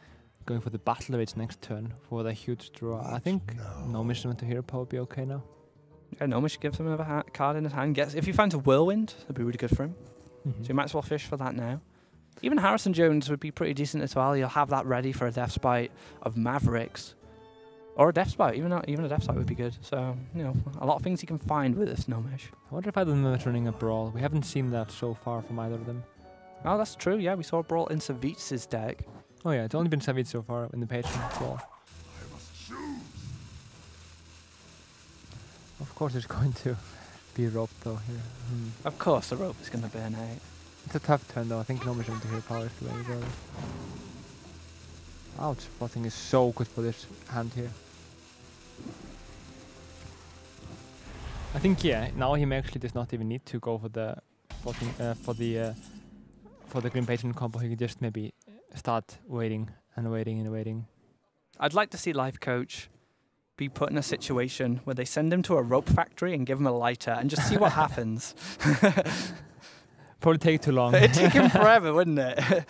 going for the Battle Rage next turn for the huge draw. I think no mission to hero power would be okay now. Yeah, Nomish gives him another card in his hand. If he finds a Whirlwind, that'd be really good for him. So you might as well fish for that now. Even Harrison Jones would be pretty decent as well. You'll have that ready for a Death Spite of Mavericks. Or a Death Spite. Even a Death Spite would be good. So, you know, a lot of things you can find with this Nomish. I wonder if either of them are running a Brawl. We haven't seen that so far from either of them. Oh, that's true. Yeah, we saw a Brawl in Savitz's deck. Oh yeah, it's only been Savitz so far in the patron Brawl. Of course it's going to be rope though here. Of course the rope is going to burn out. It's a tough turn though. I think no mission to hero power is the way to go. Ouch, Flooding is so good for this hand here. I think now he actually does not even need to go for the for the Grim Patron combo. He can just maybe start waiting and waiting and waiting. I'd like to see Lifecoach be put in a situation where they send him to a rope factory and give him a lighter and just see what happens. Probably take too long. It'd take him forever, wouldn't it?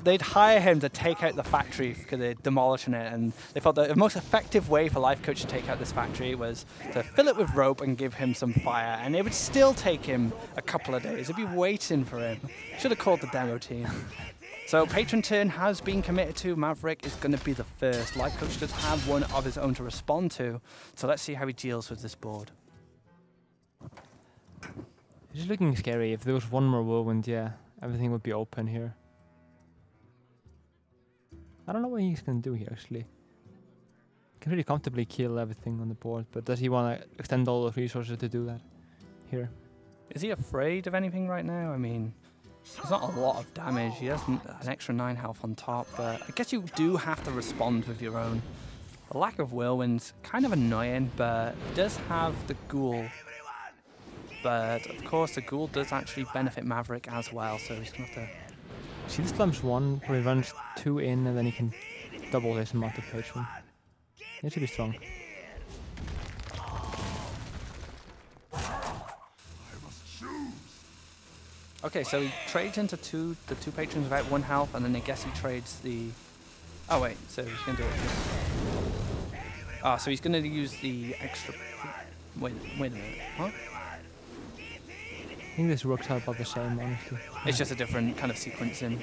They'd hire him to take out the factory because they're demolishing it, and they thought the most effective way for Lifecoach to take out this factory was to fill it with rope and give him some fire, and it would still take him a couple of days. They'd be waiting for him. Should have called the demo team. So patron turn has been committed to. Maverick is going to be the first. Lifecoach does have one of his own to respond to. So let's see how he deals with this board. It's just looking scary. If there was one more whirlwind, yeah, everything would be open here. I don't know what he's going to do here, actually. He can really comfortably kill everything on the board, but does he want to extend all those resources to do that here? Is he afraid of anything right now? I mean, there's not a lot of damage. He has an extra 9 health on top, but I guess you do have to respond with your own. The lack of whirlwind's kind of annoying, but it does have the ghoul. But of course, the ghoul does actually benefit Maverick as well, so he's going to have to... See, this slumps 1, probably runs 2 in, and then he can double his amount of patron. He should be strong. Okay, so he trades into the two patrons without 1 health, and then I guess he trades the... Oh wait, so he's going to do it. Ah, so he's going to use the extra... Wait a minute, what? I think this works out about the same, honestly. It's just a different kind of sequencing.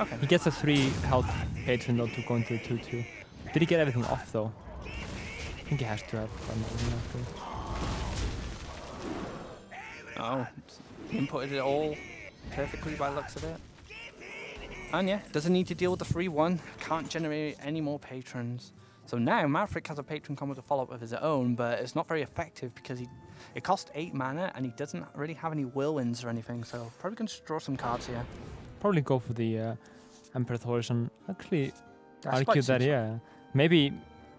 Okay. He gets a 3 health patron though to go into 2-2. Did he get everything off though? I think he has to have done everything after. Oh, he inputted it all perfectly by the looks of it. And yeah, doesn't need to deal with the 3-1. Can't generate any more patrons. So now Maverick has a patron combo to follow up with his own, but it's not very effective because it costs 8 mana and he doesn't really have any whirlwinds or anything. So probably going to draw some cards here. Probably go for the Emperor Horizon. Actually, That's argue that, yeah. Maybe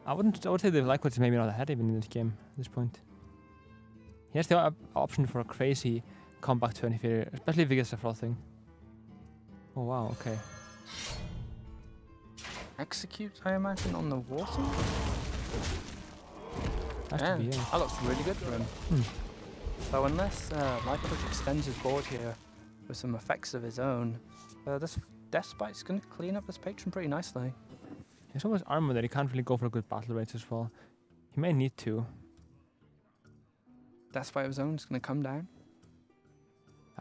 I would say the Lifecoach is maybe not ahead even in this game at this point. He has the option for a crazy comeback turn if he, especially if he gets a frothing. Oh wow, okay. Execute, I imagine, on the water? Has to be, yeah. That looks really good for him. So unless Lifecoach extends his board here with some effects of his own, this Deathspite's going to clean up this patron pretty nicely. He has so much armor that he can't really go for good battle rates as well. He may need to. Deathspite of his own is going to come down.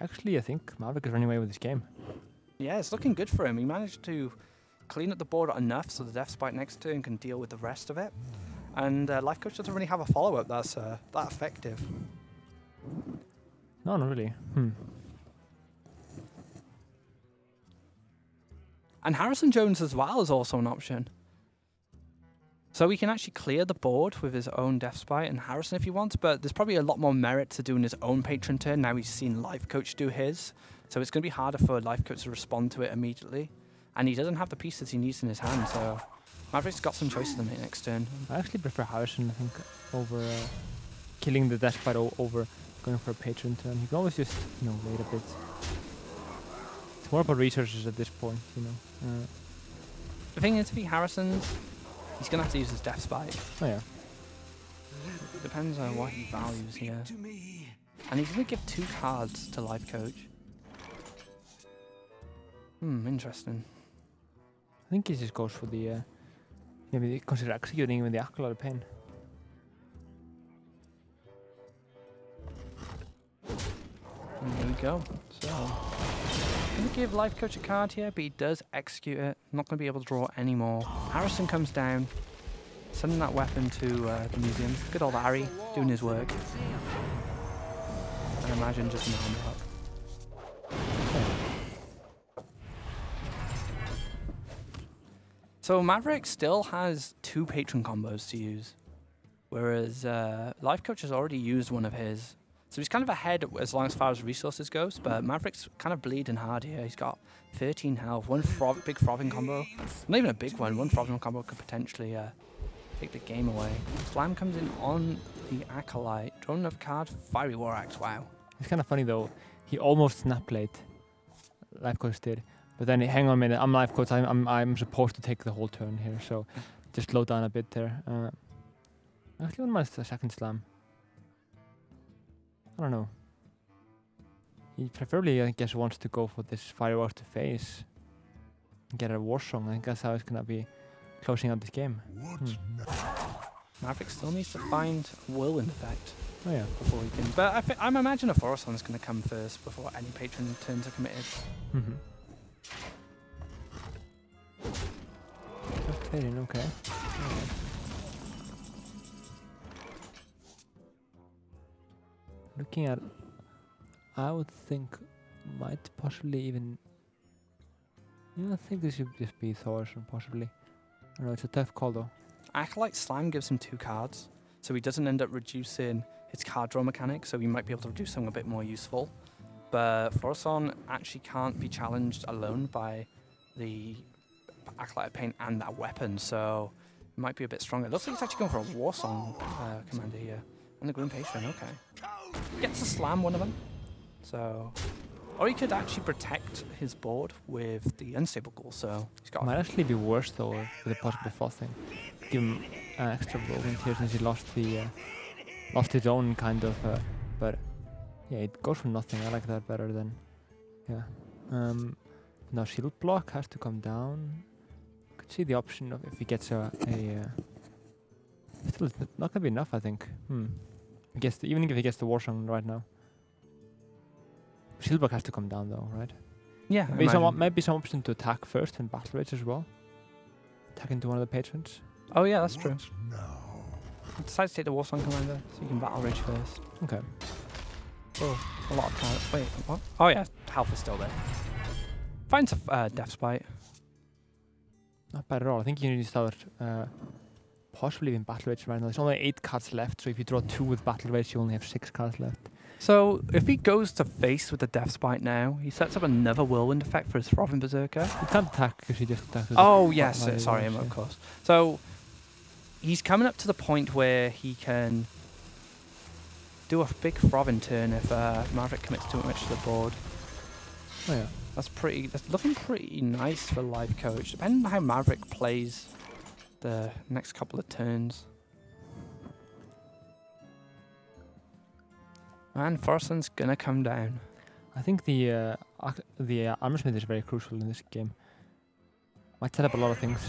Actually, I think Maverick is running away with this game. Yeah, it's looking good for him. He managed to clean up the board enough so the Deathspite next turn can deal with the rest of it. And Lifecoach doesn't really have a follow-up that's that effective. No, not really. And Harrison Jones as well is also an option. So he can actually clear the board with his own Deathspite and Harrison if he wants, but there's probably a lot more merit to doing his own patron turn now he's seen Lifecoach do his. So it's going to be harder for Lifecoach to respond to it immediately. And he doesn't have the pieces he needs in his hand, so Maverick's got some choices to make next turn. I actually prefer Harrison, I think, over killing the Deathspite over going for a patron turn. You can always just, wait a bit. It's more about resources at this point, The thing is, if he Harrisons, he's going to have to use his Deathspite. Oh yeah. It depends on what he values here. And he's going to give 2 cards to Lifecoach. Interesting. I think he just goes for the, maybe consider executing with the Acolyte of Pain. And there we go. So, I'm going to give Lifecoach a card here, but he does execute it. Not going to be able to draw any more. Harrison comes down, sending that weapon to the museum. Good old Harry, doing his work. And imagine just an armor up. So Maverick still has 2 patron combos to use, whereas Lifecoach has already used one of his. So he's kind of ahead as far as resources goes, but Maverick's kind of bleeding hard here. He's got 13 health, one big frothing combo. Not even a big one, one frothing combo could potentially take the game away. Slam comes in on the Acolyte, drawing another card, Fiery War Axe, wow. It's kind of funny though, he almost snap played, Lifecoach did. But then, hang on a minute, I'm Lifecoach, I'm supposed to take the whole turn here, so just slow down a bit there. I actually wouldn't mind a second slam. I don't know. He preferably, I guess, wants to go for this Fireworks to face. And get a War Song. I think that's how it's going to be closing out this game. Maverick still needs to find a Whirlwind effect. Oh yeah. Before he can. But I'm imagine a Forest Song is going to come first before any patron turns are committed. Activating, okay. Alright. Looking at, I would think might possibly even. I think this should just be Thorson, possibly. I don't know, it's a tough call though. Acolyte Slam gives him 2 cards, so he doesn't end up reducing his card draw mechanic, so he might be able to do something a bit more useful. But Thorson actually can't be challenged alone by the Acolyte of Pain and that weapon, so it might be a bit stronger. It looks like he's actually going for a Warsong commander here. And the Grim Patron, okay. Gets to slam one of them. So, or he could actually protect his board with the Unstable Ghoul, so he's got... Might actually be worse though with the possible frothing. Give him an extra movement here since he lost his own kind of, but yeah, it goes for nothing. I like that better than, yeah. Now shield block has to come down. Could see the option of if he gets still it's not gonna be enough, I think. I guess even if he gets the Warsong right now. Shield block has to come down though, right? Yeah, maybe some option to attack first and battle rage as well. Attack into one of the patrons. Oh yeah, that's true. What now? Decides to take the Warsong commander, so you can battle rage first. Okay. Oh, a lot of cards. Wait, what? Oh yeah, health is still there. Finds a Death Spite. Not bad at all. I think you need to start possibly even battle rage right now. There's only 8 cards left, so if you draw 2 with battle rage, you only have 6 cards left. So if he goes to face with the Death Spite now, he sets up another Whirlwind effect for his Throbbing Berserker. You can't attack because he just attacks. Oh yes, sorry, of course. So he's coming up to the point where he can do a big Throbbing turn if Maverick commits too much to the board. Oh yeah. That's looking pretty nice for Lifecoach, depending on how Maverick plays the next couple of turns. And Thorson's gonna come down. I think the Armorsmith is very crucial in this game. Might set up a lot of things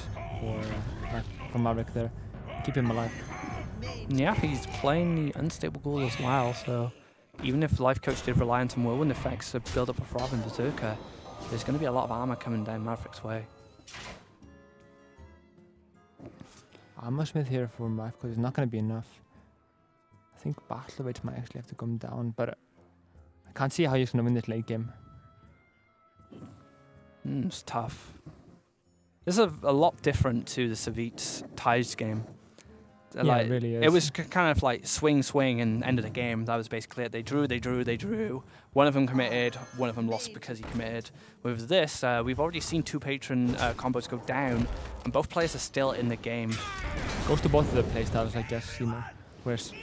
for Maverick there. Keep him alive. Yeah, he's playing the Unstable Ghoul as well, so even if Lifecoach did rely on some Whirlwind effects to build up a Throbbing Berserker, there's going to be a lot of armor coming down Maverick's way. Armorsmith here for Maverick is not going to be enough. I think Battle Rage might actually have to come down, but I can't see how he's going to win this late game. It's tough. This is a lot different to the Savit's Ties game. Yeah, it really is. It was kind of like swing, and end of the game. That was basically it. They drew. One of them committed, one of them lost because he committed. With this, we've already seen 2 patron combos go down, and both players are still in the game. Goes to both of the playstyles, I guess, whereas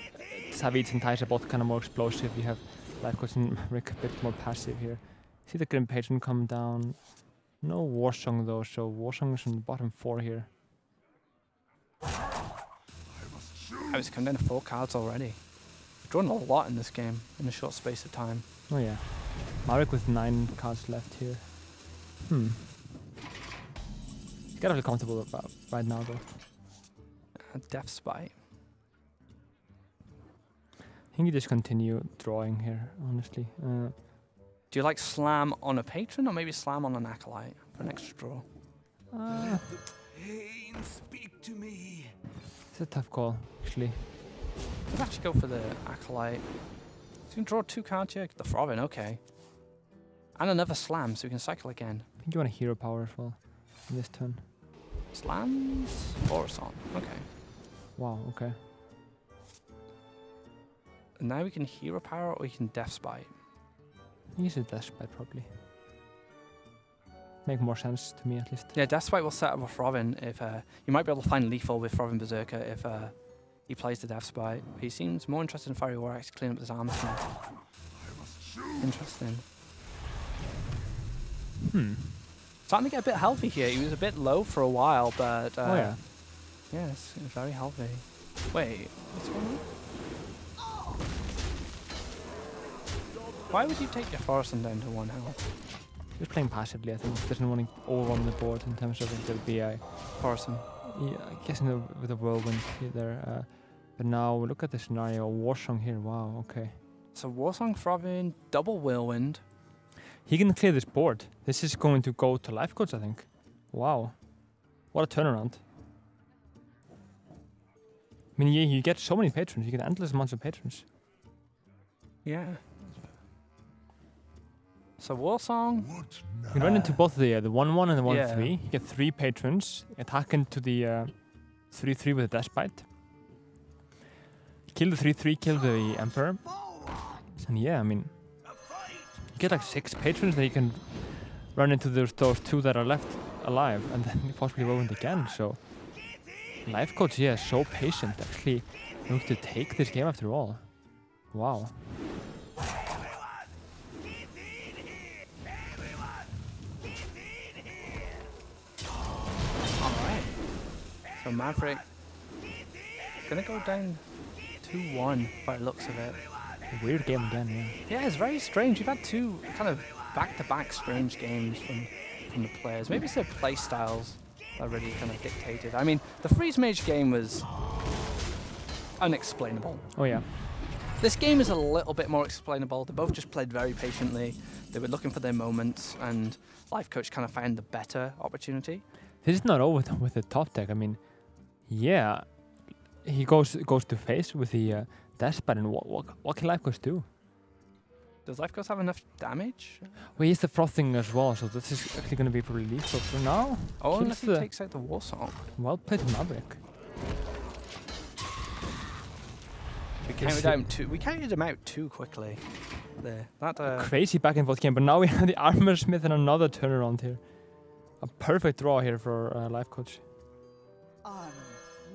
Savits and Ties are both kind of more explosive. You have Lifecoach and Maverick a bit more passive here. See the Grim Patron come down. No Warsong though, so Warsong is on the bottom 4 here. I was come down to 4 cards already. Drawn a lot in this game in a short space of time. Oh yeah. Maverick with 9 cards left here. He's gotta feel comfortable about right now though. Death Spite. I think you just continue drawing here, honestly. Do you like slam on a patron or maybe slam on an acolyte for an extra draw? Pain, speak to me. It's a tough call, actually. Let's actually go for the acolyte. So you can draw 2 cards here. The Throbbing, okay. And another slam, so we can cycle again. I think you want a hero power as well in this turn. Slams or a song. Okay. Wow, okay. And now we can hero power or we can Death Spite. Use a Death Spite probably. Make more sense to me at least. Yeah, Death Spite will set up a Throbbing if you might be able to find lethal with Throbbing Berserker if he plays the Death Spite. He seems more interested in Fiery Warx to clean up his armor smith. Interesting. Starting to get a bit healthy here. He was a bit low for a while, but oh yeah. Yeah, it's very healthy. Wait, what's going on? Why would you take your Thorson down to 1 health? Just playing passively, I think. Doesn't want to overrun the board in terms of the BI. Thorson. Yeah, I guess with the Whirlwind there. But now look at the scenario. Warsong here. Wow. Okay. So Warsong, Throbbing, double Whirlwind. He can clear this board. This is going to go to Lifecoach, I think. Wow. What a turnaround. mean, yeah, you get so many patrons. You get endless amounts of patrons. Yeah. So Warsong. You run into both the 1-1 and the 1-3. Yeah. You get 3 patrons. Attack into the 3-3 with a Despite. Kill the 3-3, kill the Emperor. And yeah, I mean, you get like 6 patrons that you can run into those 2 that are left alive, and then you possibly ruined again. So, Lifecoach, yeah, so patient. Actually, going to take this game after all. Wow. Alright. So Maverick gonna go down 2-1 by the looks of it. Weird game again, yeah. Yeah, it's very strange. You've had 2 kind of back-to-back strange games from the players. Maybe it's their play styles that really kind of dictated. I mean, the Freeze Mage game was unexplainable. Oh yeah. This game is a little bit more explainable. They both just played very patiently. They were looking for their moments, and Lifecoach kind of found the better opportunity. This is not over with the top deck. I mean, yeah, he goes to face with the Despot, and what can Lifecoach do? Does Lifecoach have enough damage? Well, he's the frothing as well, so this is actually going to be pretty lethal for now. Oh, unless he takes out the Warsong. Well played, Maverick. We counted him out too quickly. There, that crazy back and forth game, but now we have the Armor Smith and another turnaround here. A perfect draw here for Lifecoach.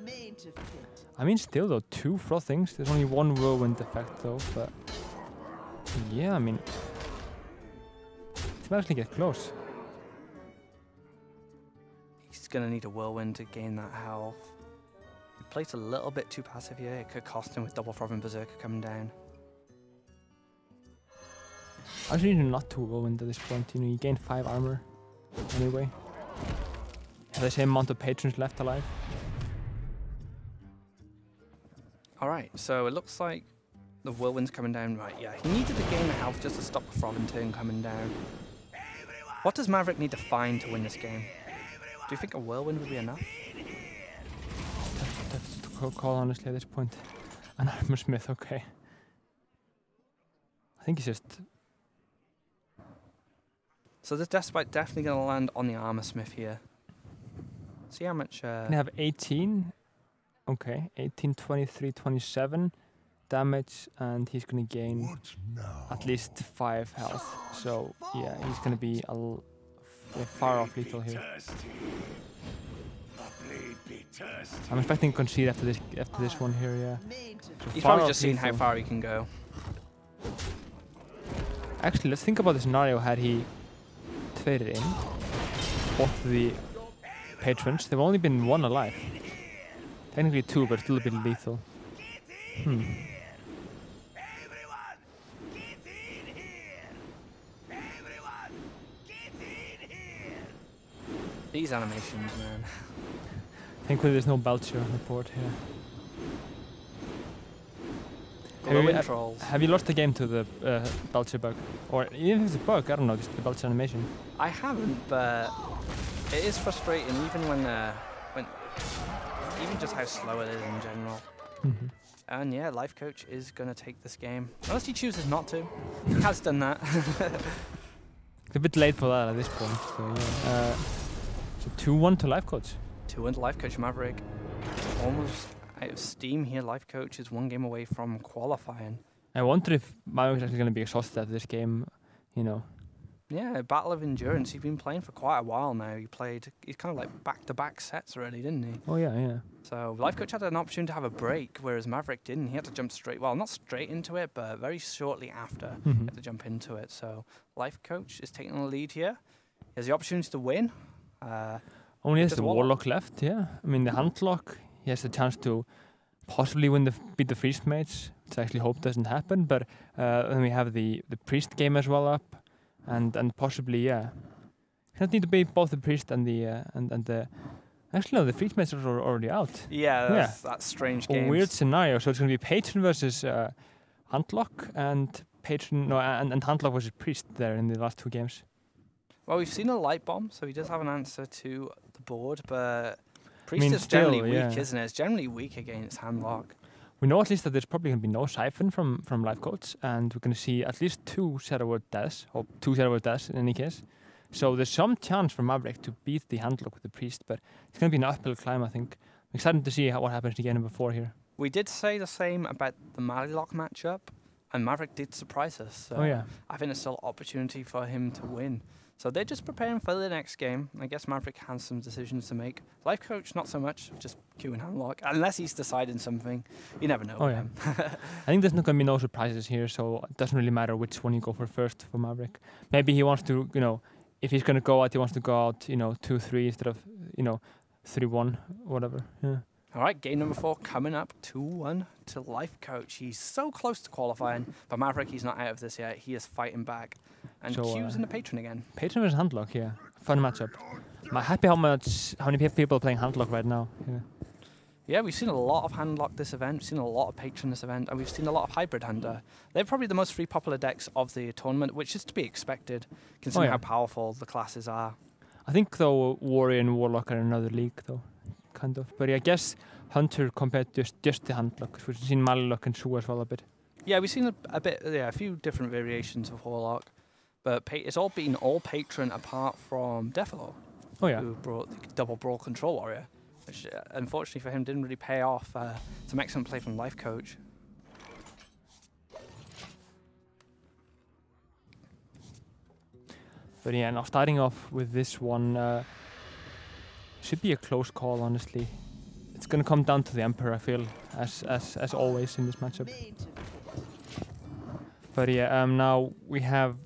Made to fit. I mean, still though, 2 frothings. There's only 1 whirlwind effect though, but yeah, I mean, it might actually get close. he's gonna need a whirlwind to gain that health. He plays a little bit too passive here. It could cost him with double Throbbing Berserker coming down. I actually need not to whirlwind at this point. You know, you gain 5 armor anyway. Have the same amount of patrons left alive. Alright, so it looks like the whirlwind's coming down. Right, yeah. He needed to gain the health just to stop the Throbbing turn coming down. What does Maverick need to find to win this game? Do you think a whirlwind would be enough? Tough to call honestly at this point. An Armor Smith, okay. I think he's just... So this Despite definitely going to land on the Armor Smith here. See how much... Can have 18. Okay, 18, 23, 27 damage, and he's going to gain at least 5 health. So yeah, he's going to be far off lethal here. I'm expecting concede after this one here, yeah. So he's probably just seen how far he can go. Actually, let's think about the scenario had he traded in both the patrons. They've only been 1 alive. Technically 2, but still a bit lethal. These animations, man. Thankfully there's no Belcher on the board here. Have you lost the game to the Belcher bug? Or even if it's a bug, I don't know, just the Belcher animation. I haven't, but it is frustrating even when even just how slow it is in general. And yeah, Lifecoach is going to take this game. Unless he chooses not to. He has done that. It's a bit late for that at this point. So yeah. So 2-1 to Lifecoach. 2-1 to Lifecoach. Maverick almost out of steam here. Lifecoach is 1 game away from qualifying. I wonder if Maverick's actually going to be exhausted after this game, you know. Yeah, Battle of Endurance. He's been playing for quite a while now. He's kind of like back-to-back sets already, didn't he? Oh yeah, yeah. So Lifecoach had an option to have a break, whereas Maverick didn't. He had to jump straight, well, not straight into it, but very shortly after he had to jump into it. So Lifecoach is taking the lead here. He has the opportunity to win. Only has the Warlock left, yeah. I mean, the Handlock, he has the chance to possibly beat the Priest Mage, which I actually hope doesn't happen. But then we have the Priest game as well up. And possibly, yeah. You don't need to beat both the priest and the actually no, the priest masters are already out. Yeah, that's strange game. A weird scenario. So it's gonna be patron versus Handlock and and Handlock versus priest there in the last 2 games. Well, we've seen a light bomb, so he does have an answer to the board, but Priest is generally weak, isn't it? It's generally weak against handlock. We know at least that there's probably going to be no siphon from Lifecoach, and we're going to see at least 2 Shadow Word deaths, or 2 Shadow Word deaths in any case. So there's some chance for Maverick to beat the handlock with the Priest, but it's going to be an uphill climb, I think. I'm excited to see what happens again before here. We did say the same about the Malilock matchup, and Maverick did surprise us. So I think there's still opportunity for him to win. So they're just preparing for the next game. I guess Maverick has some decisions to make. Lifecoach, not so much, just queue and handlock. Unless he's deciding something. You never know with him. I think there's not going to be no surprises here, so it doesn't really matter which one you go for first for Maverick. Maybe he wants to, if he's going to go out, he wants to go out, 2-3 instead of, 3-1, whatever. Yeah. All right, game number 4 coming up, 2-1 to Lifecoach. He's so close to qualifying, but Maverick, he's not out of this yet. He is fighting back. And so, Q's in the Patron again. Patron versus handlock, yeah. Fun matchup. I'm happy how many people are playing handlock right now. Yeah, we've seen a lot of handlock this event. We've seen a lot of Patron this event, and we've seen a lot of hybrid hander. They're probably the most 3 popular decks of the tournament, which is to be expected, considering how powerful the classes are. I think, though, Warrior and Warlock are in another league, though. Kind of, but I guess Hunter compared to just the handlock. We've seen Malilock and Shu as well a bit. Yeah, we've seen a few different variations of Warlock, but it's all been all Patron apart from Defalo, who brought the double brawl control warrior, which unfortunately for him didn't really pay off. Some excellent play from Lifecoach. But yeah, now starting off with this one. Should be a close call, honestly. It's gonna come down to the Emperor, I feel, as always in this matchup. But yeah, now we have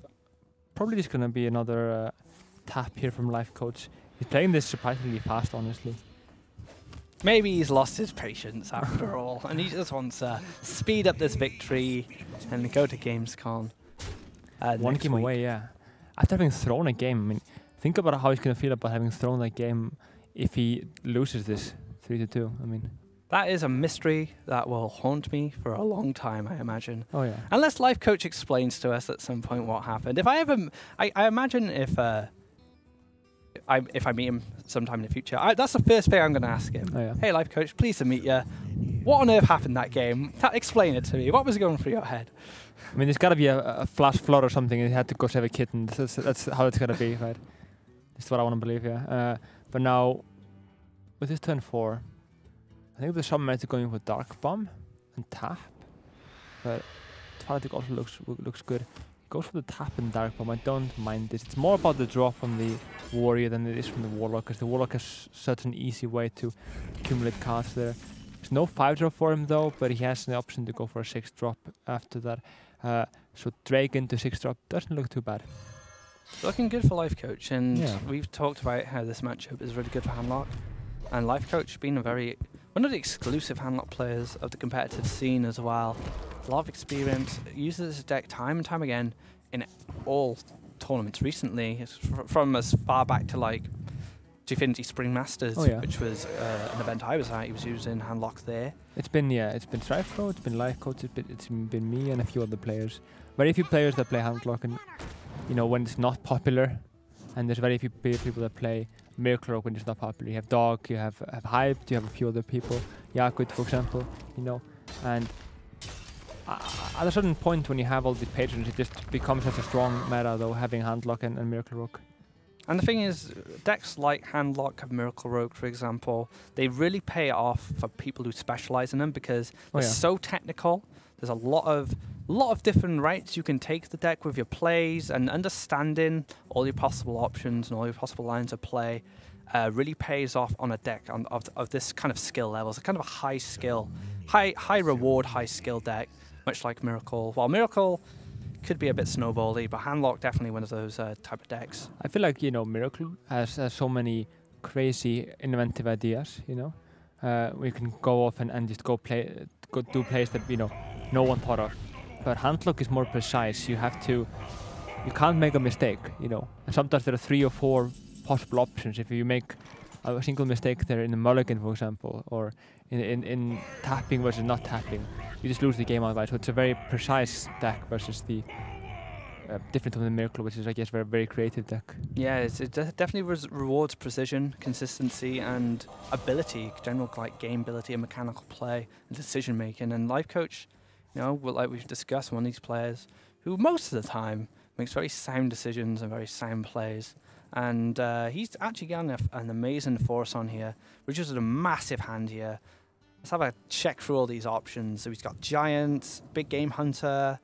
probably just gonna be another tap here from Lifecoach. He's playing this surprisingly fast, honestly. Maybe he's lost his patience after all, and he just wants to speed up this victory and go to gamescom. One game away, yeah. After having thrown a game, I mean, think about how he's gonna feel about having thrown that game. If he loses this 3-2, I mean. That is a mystery that will haunt me for a long time, I imagine. Oh, yeah. Unless Lifecoach explains to us at some point what happened. If I ever, I imagine if I meet him sometime in the future, that's the first thing I'm going to ask him. Oh, yeah. Hey, Lifecoach, pleased to meet you. What on earth happened that game? Explain it to me. What was going through your head? I mean, there's got to be a flash flood or something, and he had to go save a kitten. That's how it's going to be, right? That's what I want to believe, yeah. But now, with this turn 4, I think the some are going with Dark Bomb and tap, but Twilight also looks good. Goes for the tap and Dark Bomb. I don't mind this. It's more about the draw from the Warrior than it is from the Warlock, because the Warlock has such an easy way to accumulate cards there. There's no 5-drop for him though, but he has the option to go for a 6-drop after that. So Drake into 6-drop doesn't look too bad. Looking good for Lifecoach, and we've talked about how this matchup is really good for handlock. And Lifecoach being one of the exclusive handlock players of the competitive scene as well. A lot of experience, uses this deck time and time again in all tournaments recently. It's from as far back to like Gfinity Spring Masters, which was an event I was at. He was using handlock there. It's been Strifepro, it's been Lifecoach, it's been me and a few other players. Very few players that play handlock, and when it's not popular, and there's very few people that play Miracle Rogue when it's not popular. You have Dog, you have Hyped, you have a few other people, Yakuit for example, and at a certain point when you have all these patrons, it just becomes such a strong meta though, having handlock and Miracle Rogue. And the thing is, decks like handlock of Miracle Rogue, for example, they really pay off for people who specialize in them, because they're so technical. There's a lot of different routes you can take the deck with your plays, and understanding all your possible options and all your possible lines of play really pays off on a deck of this kind of skill levels. It's kind of a high skill, high reward, high skill deck, much like Miracle. While Miracle could be a bit snowbally, but handlock definitely one of those type of decks. I feel like Miracle has so many crazy inventive ideas. We can go off and just go do plays that no one thought of. But handlock is more precise. You can't make a mistake. And sometimes there are 3 or 4 possible options. If you make a single mistake there in the mulligan, for example, or in tapping versus not tapping, you just lose the game outright. So it's a very precise deck versus the different from the Miracle, which is, I guess, very, very creative deck. Yeah, it definitely rewards precision, consistency, and ability, general like game ability and mechanical play and decision making. And Lifecoach, you know, like we've discussed, one of these players who most of the time makes very sound decisions and very sound plays. And he's actually got an amazing force on here, which is a massive hand here. Let's have a check through all these options. So he's got Giants, Big Game Hunter,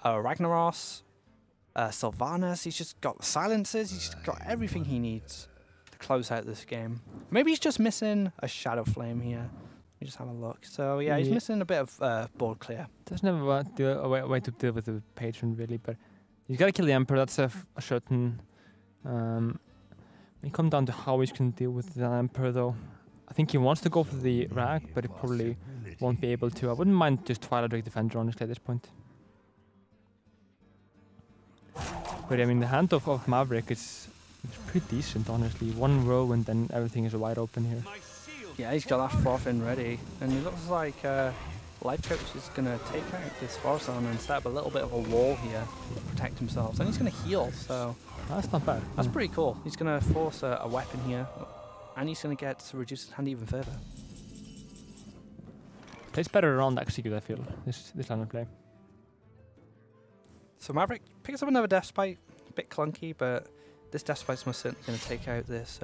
Ragnaros, Sylvanas. He's just got silences. He's just got everything he needs to close out this game. Maybe he's just missing a Shadow Flame here. Let me just have a look. So yeah, he's missing a bit of board clear. Doesn't have a way to deal with the patron really, but he's got to kill the Emperor. That's a certain. It comes down to how he's going to deal with the Emperor though. I think he wants to go for the Rag, but he probably won't be able to. I wouldn't mind just Twilight Drake Defender honestly at this point. But I mean, the hand of Maverick is pretty decent, honestly. One Whirlwind and everything is wide open here. Yeah, he's got that Froth in ready. And it looks like Lifecoach is going to take out this Force on and set up a little bit of a wall here to protect himself. And he's going to heal, so... That's not bad. That's pretty cool. He's going to force a weapon here. And he's going to get to reduce his hand even further. Plays better around Execute, I feel, this line of play. So Maverick picks up another Death Spite. A bit clunky, but this Death Spite's most certainly going to take out this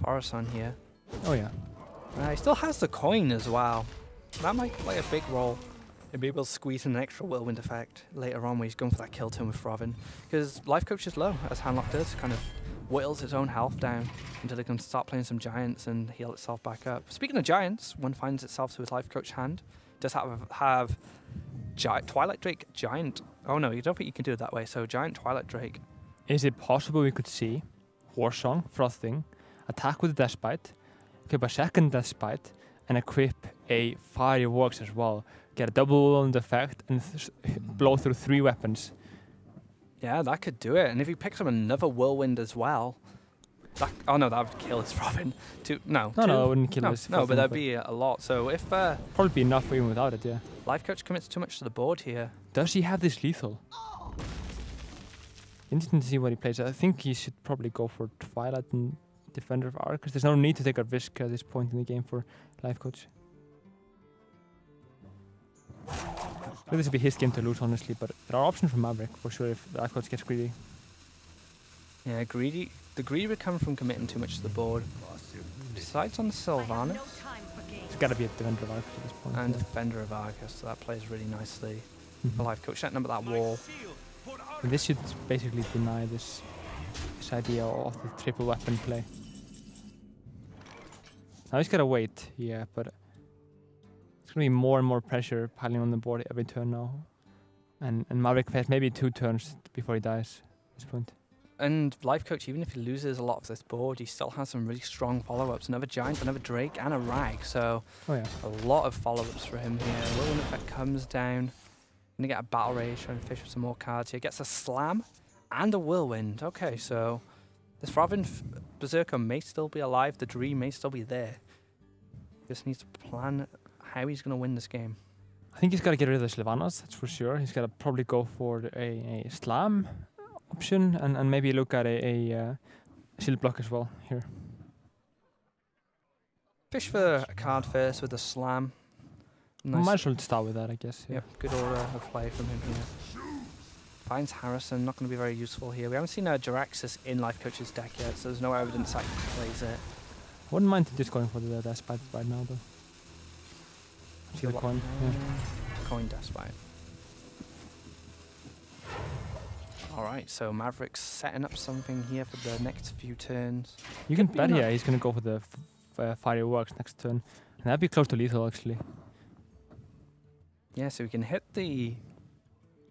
Forest on here. Oh yeah. He still has the coin as well. That might play a big role. He'll be able to squeeze in an extra Whirlwind effect later on when he's going for that kill turn with Frovin. Because Lifecoach is low, as Handlock does, kind of whittles its own health down until it can start playing some Giants and heal itself back up. Speaking of Giants, one finds itself to his Lifecoach hand. Does have Twilight Drake Giant. Oh no, you don't think you can do it that way. So Giant Twilight Drake. Is it possible we could see Warsong, Frothing, attack with the Death Spite, equip a second Death Spite, and equip a Fiery Works as well? Get a double Whirlwind effect and blow through 3 weapons. Yeah, that could do it. And if he picks up another Whirlwind as well, oh no, that would kill his Frovin. No, I wouldn't kill his Frothing. No, but that'd be a lot. So if probably be enough even without it, yeah. Lifecoach commits too much to the board here. Does he have this lethal? Interesting to see what he plays. I think he should probably go for Twilight and Defender of Arc, because there's no need to take a risk at this point in the game for Lifecoach. I think this would be his game to lose, honestly, but there are options for Maverick, for sure, if Lifecoach gets greedy. Yeah, greedy. The greedy would come from committing too much to the board. Decides on Sylvanas. It's got to be a Defender of Arc at this point. And Defender of Arcus, so that plays really nicely. For Lifecoach, setting up that wall. And this should basically deny this idea of the triple weapon play. Now he's got to wait, yeah, but it's going to be more and more pressure piling on the board every turn now. And Maverick has maybe 2 turns before he dies at this point. And Lifecoach, even if he loses a lot of this board, he still has some really strong follow-ups. Another Giant, another Drake, and a Rag. So a lot of follow-ups for him here. Whirlwind effect comes down. Gonna get a Battle Rage, trying to fish for some more cards here. Gets a Slam and a Whirlwind. Okay, so this Frovin Berserker may still be alive. The Dream may still be there. Just needs to plan how he's gonna win this game. I think he's got to get rid of the Sylvanas, that's for sure. He's got to probably go for a Slam option and maybe look at a Shield Block as well here. Fish for a card first with a Slam. Nice. Might as well start with that, I guess. Yeah. Yep, good order of play from him here. Finds Harrison, not going to be very useful here. We haven't seen a Jiraxis in Lifecoach's deck yet, so there's no evidence that he plays it. Wouldn't mind just going for the Death Spite right now, though. See the coin. Coin Death Spite. Alright, so Maverick's setting up something here for the next few turns. You can bet here he's going to go for the Fiery Works next turn. And that'd be close to lethal, actually. Yeah, so we can hit the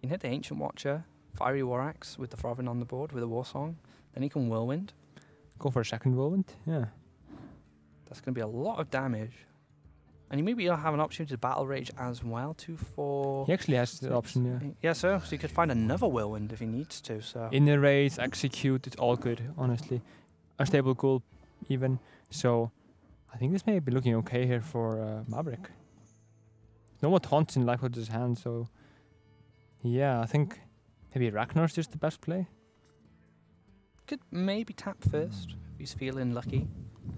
Ancient Watcher, Fiery War Axe with the Frovin on the board with a War Song. Then he can Whirlwind. Go for a second Whirlwind, yeah. That's going to be a lot of damage. And he maybe will have an opportunity to Battle Rage as well, 2-4. He actually has the option, yeah. Yeah, so he could find another Whirlwind if he needs to. So Inner Raise, Execute, it's all good, honestly. A stable goal, even. So I think this may be looking okay here for Maverick. No more taunts in Lifecoach's hand, so yeah, I think Maybe Ragnar's just the best play. Could maybe tap first if he's feeling lucky.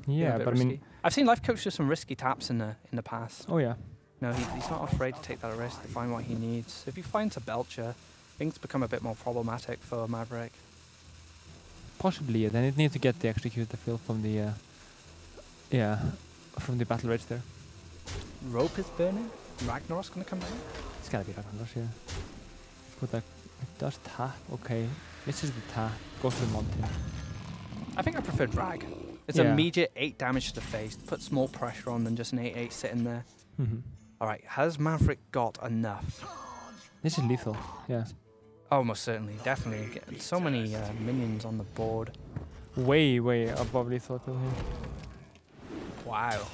Yeah, but I mean, I've seen Lifecoach do some risky taps in the past. oh yeah. No, he's not afraid to take that risk to find what he needs. If he finds a belcher, things become a bit more problematic for Maverick. Possibly, yeah. Then it needs to get the executor fill from the from the battle rage there. Rope is burning. Ragnar's gonna come down. It's gotta be Ragnar's, yeah. But that it does tap. Okay, this is the tap. Go to the mountain. I think I prefer drag. It's Yeah. immediate 8 damage to the face. Puts more pressure on than just an 8/8 sitting there. All right, has Maverick got enough? This is lethal. Yeah. Oh, most certainly, definitely. So many minions on the board. Way above lethal kill here. Wow.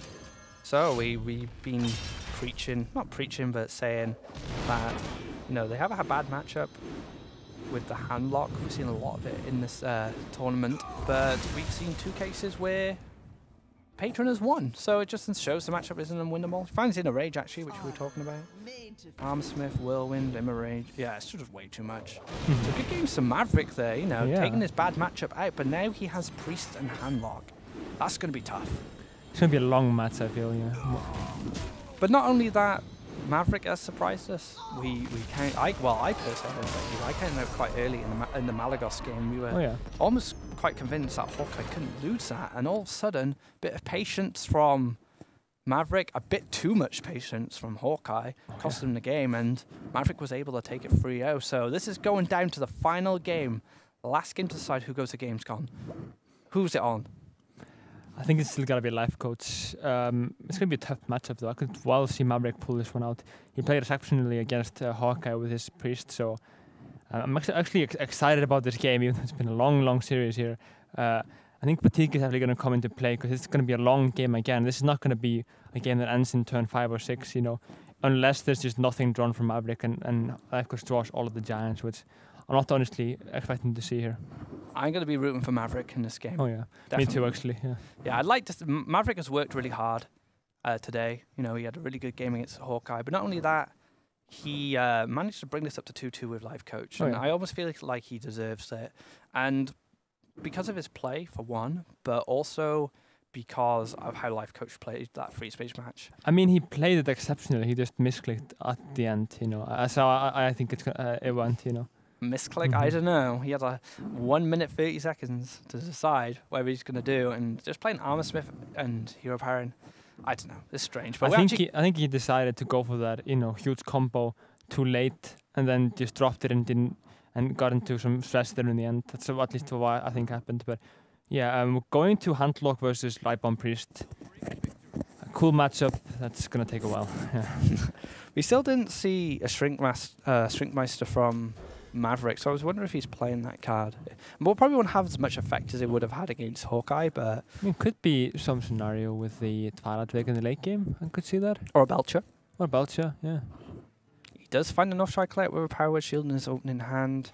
So we've been not preaching, but saying that they have a bad matchup with the handlock. We've seen a lot of it in this tournament, but we've seen 2 cases where Patron has won. So it just shows the matchup isn't unwinnable. He finds in a rage actually, which we were talking about. Armsmith, Whirlwind, Rage. Yeah, it's just way too much. So good games to Maverick there, taking this bad matchup out, but now he has Priest and handlock. That's going to be tough. It's gonna be a long match, I feel. Yeah. But not only that, Maverick has surprised us. I personally I counted out quite early in the Malagos game. We were almost quite convinced that Hawkeye couldn't lose that, and all of a sudden, bit of patience from Maverick, a bit too much patience from Hawkeye, cost him the game, and Maverick was able to take it 3-0. So this is going down to the final game, last game to decide who goes to gamescom. Who's it on? I think it's still gotta be Lifecoach. It's gonna be a tough matchup though. I could well see Maverick pull this one out. He played exceptionally against Hawkeye with his Priest, so I'm actually excited about this game, even though it's been a long series here. I think fatigue is actually going to come into play because it's going to be a long game again. This is not going to be a game that ends in turn 5 or 6, unless there's just nothing drawn from Maverick and Lifecoach draws all of the giants, which I'm not honestly expecting to see here. I'm going to be rooting for Maverick in this game. Oh yeah, definitely. Me too actually. Yeah, I'd like to. Maverick has worked really hard today. He had a really good game against Hawkeye, but not only that, he managed to bring this up to 2-2 with Lifecoach, and I almost feel like he deserves it. And because of his play, for one, but also because of how Lifecoach played that free space match. I mean, he played it exceptionally. He just misclicked at the end, So I think it went, Misclick? I don't know. He had 1 minute 30 seconds to decide whatever he's going to do, and just playing Armorsmith and Hero Parent, I don't know. It's strange. But I think he decided to go for that, huge combo too late, and then just dropped it and got into some stress there in the end. That's at least what I think happened. But yeah, going to Handlock versus Lightbomb Priest. A cool matchup. That's gonna take a while. We still didn't see a Shrinkmeister from Maverick, so I was wondering if he's playing that card. Well, probably won't have as much effect as it would have had against Hawkeye, but it could be some scenario with the Twilight Drake in the late game. I could see that. Or a Belcher. Yeah. He does find enough strike light with a Power Word Shield in his opening hand,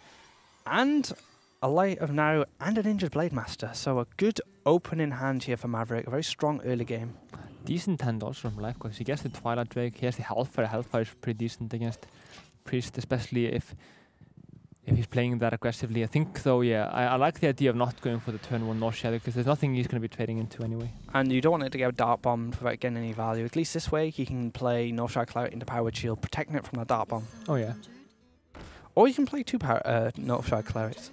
and a Light of Now and an Injured Blade Master. So a good opening hand here for Maverick. A very strong early game. Decent hand also from Lifecoach. He gets the Twilight Drake. He has the Hellfire. Hellfire is pretty decent against Priest, especially if he's playing that aggressively. I think though, I like the idea of not going for the turn 1 North Shadow because there's nothing he's going to be trading into anyway. And you don't want it to get Dart Bombed without getting any value. At least this way he can play North Shadow Clout into Power Shield, protecting it from the Dart Bomb. Oh yeah. Or you can play 2 North Shadow Clerics.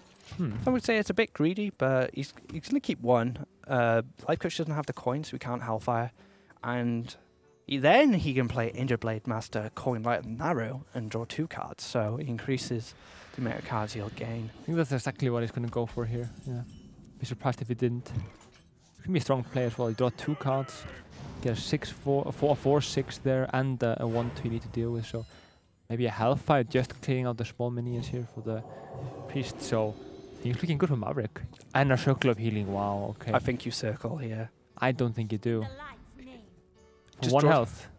I would say it's a bit greedy, but he's going to keep 1. Lifecoach doesn't have the coin, so he can't Hellfire. And then he can play Injured Blade Master, Coin Light and Narrow, and draw 2 cards. So he increases the amount of cards he'll gain. I think that's exactly what he's going to go for here. Yeah. Be surprised if he didn't. It's going to be a strong play as well. You draw 2 cards, get a 4/6 there, and a 1/2 you need to deal with. So maybe a Hellfire just clearing out the small minions here for the Priest. So he's looking good for Maverick. And a Circle of Healing. Wow, okay. I think you circle here. I don't think you do. For Just 1 health.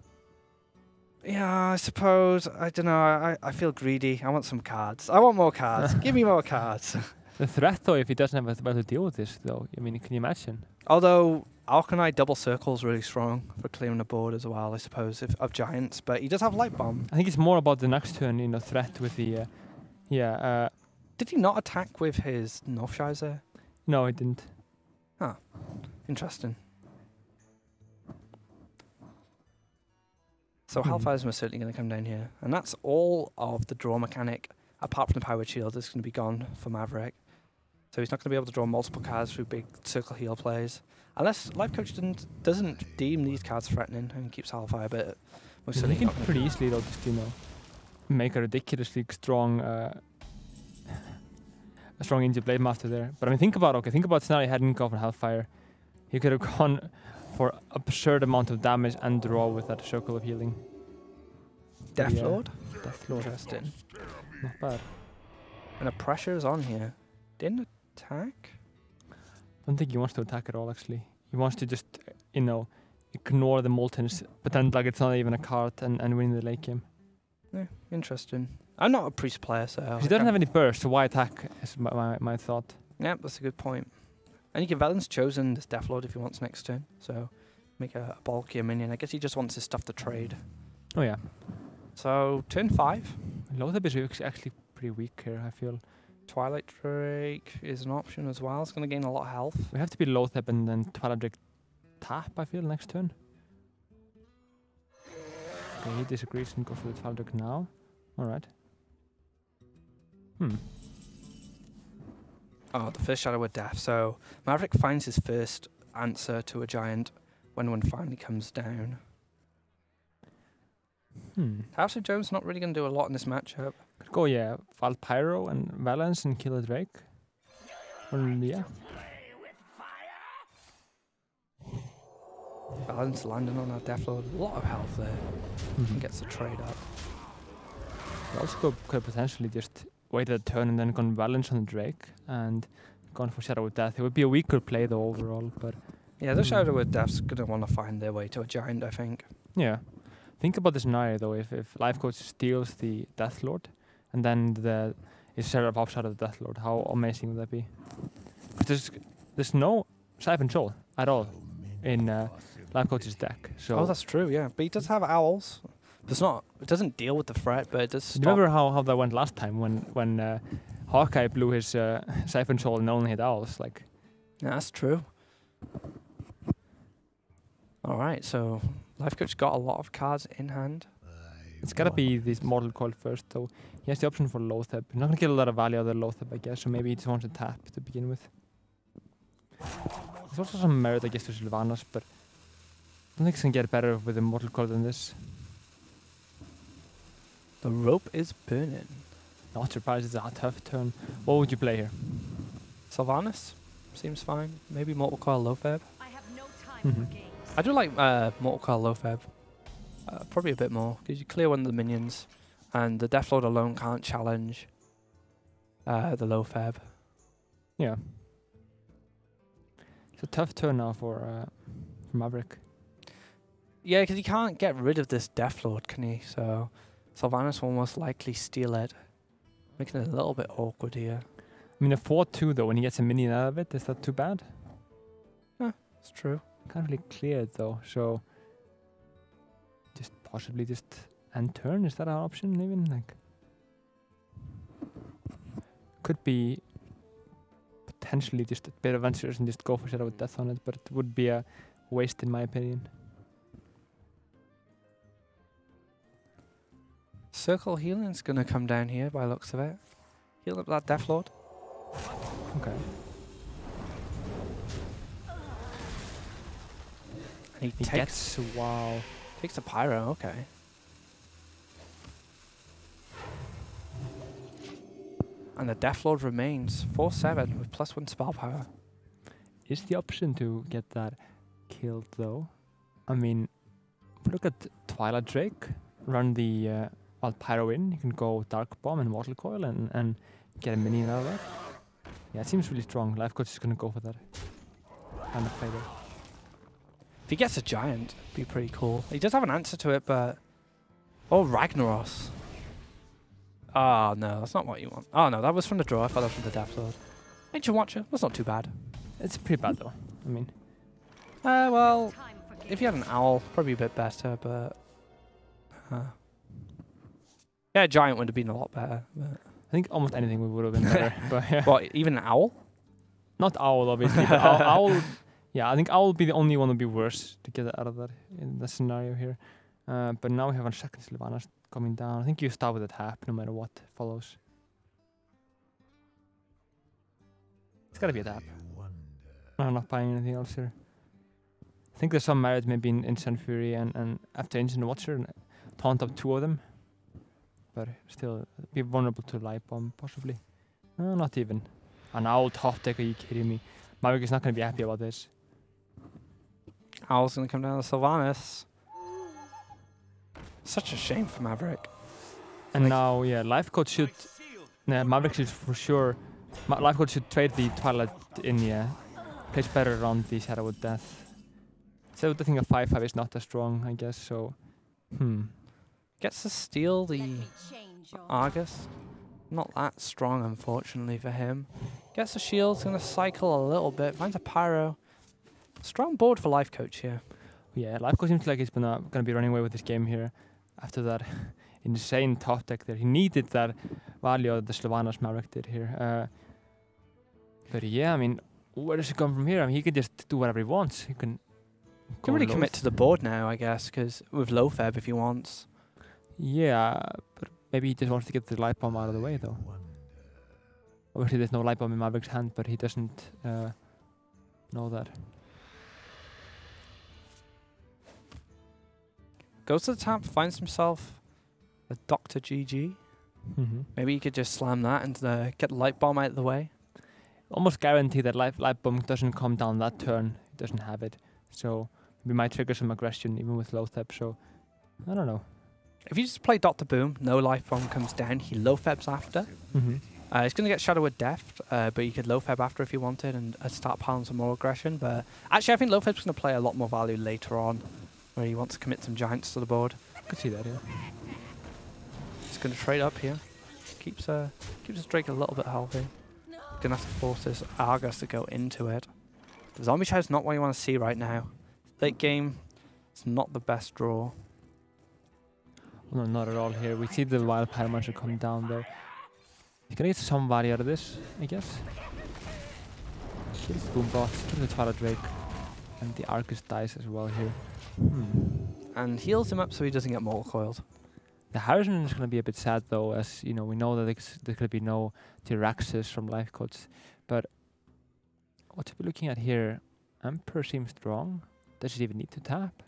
Yeah, I suppose. I don't know. I feel greedy. I want some cards. I want more cards. Give me more cards. The threat, though, if he doesn't have a way to deal with this, though, I mean, can you imagine? Although Alkanite double circle is really strong for clearing the board as well, I suppose, of giants. But he does have Light Bomb. I think it's more about the next turn, threat with the, Did he not attack with his Northshires there? No, it didn't. Huh. Interesting. So Hellfire's most certainly going to come down here. And that's all of the draw mechanic, apart from the Powered Shield, that's going to be gone for Maverick. So he's not going to be able to draw multiple cards through big circle heal plays. Unless Lifecoach doesn't deem these cards threatening and keeps Hellfire, but most certainly He can not gonna pretty easily, though, just, you know, make a ridiculously strong a strong India Blade Master there. But I mean, think about scenario he hadn't gone for Hellfire. He could have gone for absurd amount of damage and draw with that circle of healing. Deathlord? Deathlord. Interesting. Not bad. And the pressure is on here. Didn't attack? I don't think he wants to attack at all, actually. He wants to just, you know, ignore the Moltens, pretend like it's not even a card and win the late game. Yeah, interesting. I'm not a priest player, so... He doesn't have any burst, so why attack, is my thought. Yeah, that's a good point. And Valen's chosen this Deathlord if he wants next turn, so make a bulkier minion. I guess he just wants his stuff to trade. Oh yeah. So, turn 5. Lotheb is actually pretty weak here, I feel. Twilight Drake is an option as well. It's going to gain a lot of health. We have to be Lotheb and then Twilight Drake tap, I feel, next turn. Okay, he disagrees and goes for the Twilight Drake now. Alright. Oh, the first Shadow of Death. So, Maverick finds his first answer to a giant when one finally comes down. House of Jones not really going to do a lot in this matchup. Could go, yeah, Valpyro and Valence and kill a Drake. Yeah. Valence landing on that Deathlord. A lot of health there. And gets the trade up. Also could potentially just waited a turn and then gone Valence on the Drake and gone for Shadow of Death. It would be a weaker play though overall, but... Yeah, the Shadow of Death's going to want to find their way to a giant, I think. Yeah. Think about the scenario though, if Lifecoach steals the Deathlord and then is Seraph outside of the Deathlord, how amazing would that be? Because there's no Siphon Soul at all in Lifecoach's deck. So oh, that's true, yeah. But he does have owls. It doesn't deal with the threat, but it does stop. Remember how that went last time when Hawkeye blew his Siphon Soul and only had owls? Like, yeah, that's true. All right, so Lifecoach got a lot of cards in hand. It's gotta be this Mortal Coil first, though. He has the option for Lotheb. He's not gonna get a lot of value out of Lotheb, I guess, so maybe he just wants to tap to begin with. There's also some merit, I guess, to Sylvanas, but I don't think it's gonna get better with a Mortal Coil than this. The rope is burning. Not surprised, it's a tough turn. What would you play here? Sylvanas seems fine. Maybe Mortal Coil Lotheb. I have no time for games. I do like Mortal Coil Lotheb. Probably a bit more, because you clear one of the minions, and the Deathlord alone can't challenge the Lotheb. Yeah. It's a tough turn now for Maverick. Yeah, because he can't get rid of this Deathlord, can he? So Sylvanas will most likely steal it, making it a little bit awkward here. I mean, a 4-2 though, when he gets a minion out of it, is that too bad? Yeah, it's true. Can't really clear it though, so just possibly just end turn. Is that an option even? Like, could be potentially just a bit adventurous and just go for Shadow of Death on it, but it would be a waste in my opinion. Circle Healing's gonna come down here by the looks of it. Heal up that Deathlord. Okay. And he gets wow. Takes a Pyro, okay. And the Deathlord remains 4/7 with +1 spell power. Is the option to get that killed though? I mean, look at Twilight Drake, run the Pyro in, you can go Dark Bomb and Mortal Coil and get a minion out of that. Yeah, it seems really strong. Lifecoach is going to go for that kind of play there. If he gets a giant, it'd be pretty cool. He does have an answer to it, but... Oh, Ragnaros. Oh, no, that's not what you want. Oh, no, that was from the draw. I thought that was from the Deathlord. Ancient Watcher, that's not too bad. It's pretty bad, though. I mean... well, if you had an owl, probably a bit better, but... yeah, a giant would have been a lot better. But I think almost anything would have been better. But yeah. What, even an owl? Not Owl, obviously. But Owl, yeah, I think Owl would be the only one who would be worse to get out of that in the scenario here. But now we have a second Sylvanas coming down. I think you start with a tap no matter what follows. It's gotta be a tap. I'm not buying anything else here. I think there's some merit maybe in Instant Fury and after Instant Watcher and taunt up 2 of them. But still, be vulnerable to Light Bomb possibly. No, not even. An Owl top deck, are you kidding me? Maverick is not going to be happy about this. Owl's going to come down to Sylvanas. Such a shame for Maverick. And now, yeah, Lifecoach should... Nah, Maverick should for sure... Lifecoach should trade the Twilight in, yeah. Plays better around the Shadow of Death. So I think a 5/5 is not as strong, I guess, so... Gets to steal the Argus. Not that strong, unfortunately, for him. Gets the shields, going to cycle a little bit. Finds a Pyro. Strong board for Lifecoach here. Yeah, Lifecoach seems like he's going to be running away with this game here. After that insane top deck there. He needed that value the Sylvanas Maverick did here. But yeah, I mean, where does he come from here? I mean, he can just do whatever he wants. He can really commit to the board now, I guess, because with low feb if he wants. Yeah, but maybe he just wants to get the Light Bomb out of the way, though. Obviously, there's no Light Bomb in Maverick's hand, but he doesn't know that. Goes to the tap, finds himself a Dr. GG. Maybe he could just slam that and get the Light Bomb out of the way. Almost guarantee that Light Bomb doesn't come down that turn. He doesn't have it. So we might trigger some aggression even with low step. So I don't know. If you just play Dr. Boom, no Life Bomb comes down, he low febs after. He's going to get Shadow of Death, but you could low feb after if you wanted and start piling some more aggression. But actually, I think low feb's going to play a lot more value later on, where he wants to commit some giants to the board. Could see that, yeah. He's going to trade up here. Keeps his Drake a little bit healthy. Going to have to force this Argus to go into it. The Zombie Shadow's not what you want to see right now. Late game, it's not the best draw. No, not at all here. We see the Wild Pyromancer come down there. He's gonna get some value out of this, I guess. Kills the Boombot, kills the Twilight Drake, and the Arcus dies as well here. And heals him up so he doesn't get mortal coiled. The Harrison is gonna be a bit sad though, as you know, we know that there's gonna be no Tyraxis from Lifecoach. But what to be looking at here, Emperor seems strong. Does it even need to tap?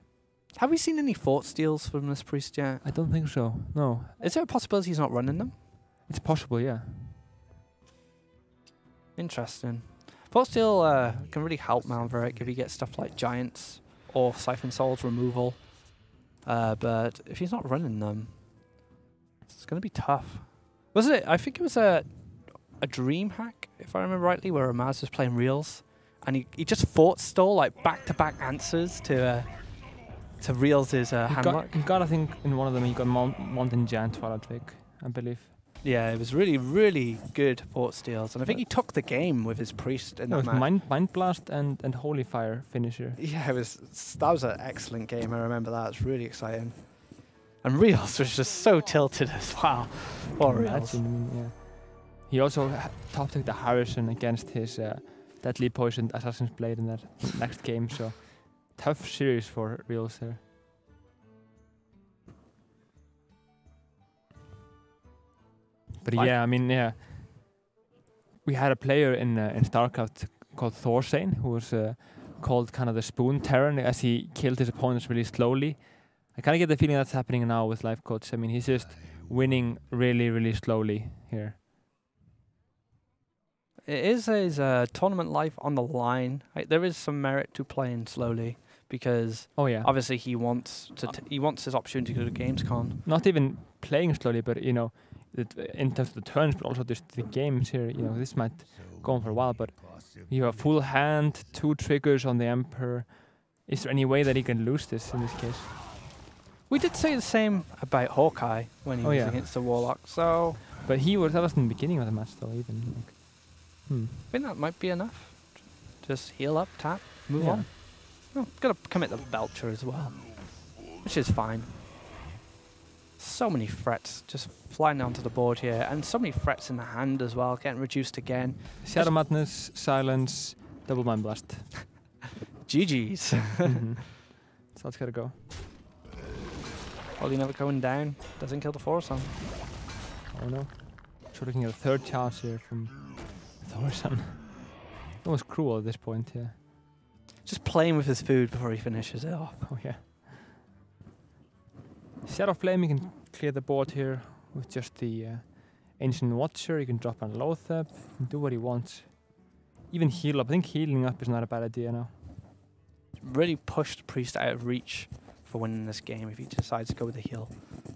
Have we seen any fort steals from this priest yet? I don't think so, no. Is there a possibility he's not running them? It's possible, yeah. Interesting. Fort steal can really help Maverick if he gets stuff like Giants or Siphon Souls removal. But if he's not running them, it's going to be tough. Was it? I think it was a dream hack, if I remember rightly, where Amaz was playing Reels. And he just fort stole like back-to-back answers to Reels' handlock. He got, I think, in one of them, he got Mountain Giant Twilight Drake, I believe. Yeah, it was really, really good fort steals. And I think he took the game with his priest in that match. Mind Blast and Holy Fire finisher. Yeah, that was an excellent game. I remember that. It was really exciting. And Reels was just so tilted as well. What Reels? Yeah. He also top-decked the Harrison against his Deadly Poisoned Assassin's Blade in that next game, so tough series for Reels there. But yeah, I mean, yeah. We had a player in StarCraft called Thorsane, who was called kind of the Spoon Terran, as he killed his opponents really slowly. I kind of get the feeling that's happening now with Lifecoach. I mean, he's just winning really, really slowly here. It is his tournament life on the line. There is some merit to playing slowly because obviously he wants his opportunity to go to gamescom. Not even playing slowly, but you know, in terms of the turns, but also just the games here. You know, this might go on for a while, but you have a full hand, 2 triggers on the Emperor. Is there any way that he can lose this in this case? We did say the same about Hawkeye when he was against the Warlock. So, but that was in the beginning of the match, though. Even. Like, I think that might be enough. Just heal up, tap, move on. Oh, gotta commit the Belcher as well, which is fine. So many threats just flying onto the board here, and so many threats in the hand as well, getting reduced again. Shadow Madness, Silence, Double Mind Blast. GG's. So that's gotta go. Holy Never going down. Doesn't kill the Thorson. Oh no. So looking at a third chance here from Thorson. Almost cruel at this point, yeah. Just playing with his food before he finishes it off. Oh yeah. Shadow Flame, you can clear the board here with just the Ancient Watcher. You can drop on Lothab, do what he wants. Even heal up. I think healing up is not a bad idea now. Really pushed Priest out of reach for winning this game if he decides to go with the heal.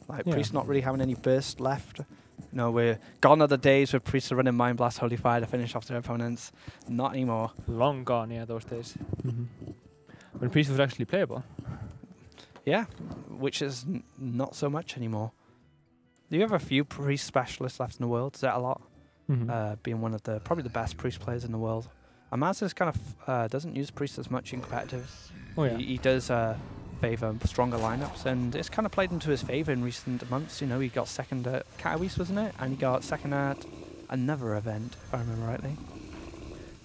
Like, Priest not really having any burst left. No, we're gone are the days where Priests are running Mind Blast, Holy Fire to finish off their opponents. Not anymore. Long gone, yeah, those days. When Priest was actually playable. Yeah, which is not so much anymore. Do you have a few Priest specialists left in the world? Is that a lot? Being one of the probably the best Priest players in the world. Amaz's kind of doesn't use Priest as much in competitive. Oh yeah. He does favour stronger lineups, and it's kind of played into his favour in recent months. You know, he got second at Katowice, wasn't it? And he got second at another event, if I remember rightly.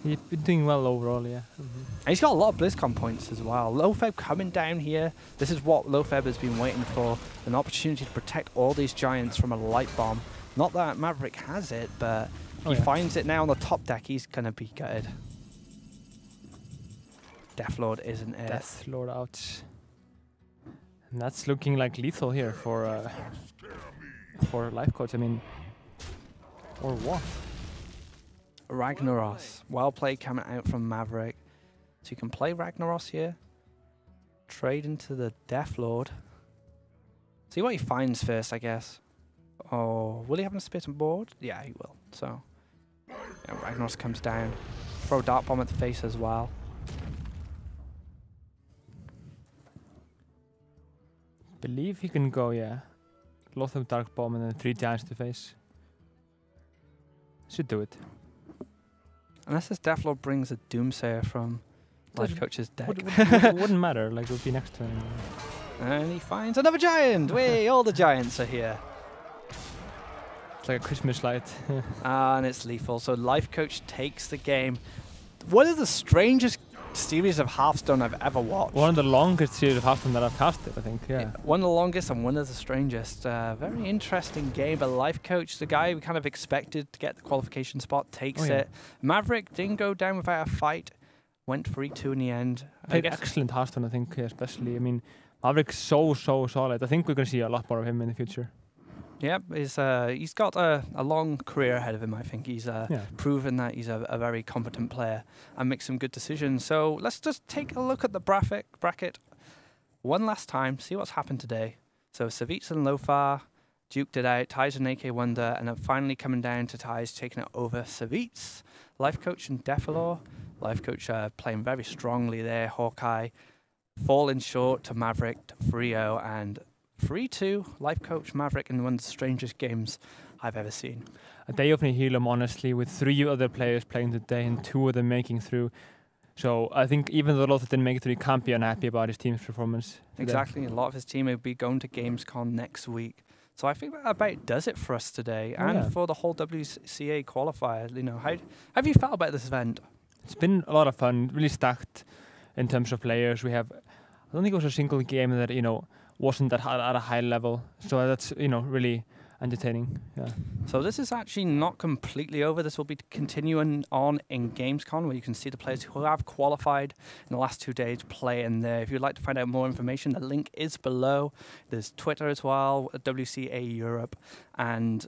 He's been doing well overall, yeah. And he's got a lot of BlizzCon points as well. Lothab coming down here. This is what Lothab has been waiting for, an opportunity to protect all these giants from a light bomb. Not that Maverick has it, but he finds it now on the top deck. He's going to be gutted. Deathlord isn't it? Deathlord out. And that's looking like lethal here for Lifecoach. I mean, or what? Ragnaros. Well played coming out from Maverick. So you can play Ragnaros here. Trade into the Deathlord. See what he finds first, I guess. Oh, will he have a spit on board? Yeah, he will. So, yeah, Ragnaros comes down. Throw Dark Bomb at the face as well. Believe he can go, yeah. Lothab, Dark Bomb, and then 3 giants to face. Should do it. Unless this Deathlord brings a Doomsayer from Lifecoach's deck. Wouldn't matter, like it would be next turn. And he finds another giant! Way, all the giants are here. It's like a Christmas light. And it's lethal, so Lifecoach takes the game. One of the strangest series of Hearthstone I've ever watched. One of the longest series of Hearthstone that I've casted, I think, yeah. One of the longest and one of the strangest. Very interesting game, but Lifecoach, the guy we kind of expected to get the qualification spot, takes it. Maverick didn't go down without a fight, went 3-2 in the end. Played excellent Hearthstone, I think, especially. I mean, Maverick's so solid. I think we're going to see a lot more of him in the future. Yep, he's got a long career ahead of him, I think. He's proven that he's a very competent player and makes some good decisions. So let's just take a look at the bracket one last time, see what's happened today. So Savitz and Lothar duked it out, Ties and AK Wonder, and then finally coming down to Ties, taking it over Savitz. Lifecoach and Deathlord. Lifecoach playing very strongly there. Hawkeye falling short to Maverick, to 3-0, and 3-2, Lifecoach, Maverick, in one of the strangest games I've ever seen. A day of Nihilum, honestly, with 3 other players playing today and 2 of them making through. So I think even though Lothar didn't make it through, he can't be unhappy about his team's performance today. Exactly. A lot of his team will be going to gamescom next week. So I think that about does it for us today and for the whole WCA qualifier. You know, how have you felt about this event? It's been a lot of fun, really stacked in terms of players. We have, I don't think it was a single game that, you know, wasn't at a high level, so that's, you know, really entertaining. Yeah. So this is actually not completely over. This will be continuing on in Gamescom, where you can see the players who have qualified in the last 2 days play in there. If you'd like to find out more information, the link is below. There's Twitter as well, WCA Europe, and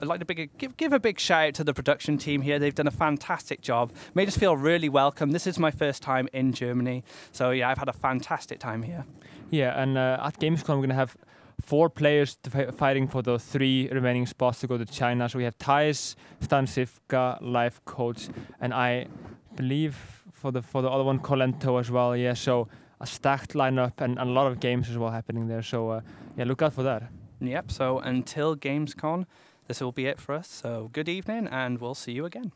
I'd like to give a big shout out to the production team here. They've done a fantastic job, made us feel really welcome. This is my first time in Germany, so yeah, I've had a fantastic time here. Yeah, and at Gamescom we're going to have 4 players fighting for the 3 remaining spots to go to China. So we have Thais, Stan Sivka, Lifecoach, and I believe for the other one, Colento as well. Yeah, so a stacked lineup and a lot of games as well happening there. So yeah, look out for that. Yep, so until Gamescom, this will be it for us. So good evening, and we'll see you again.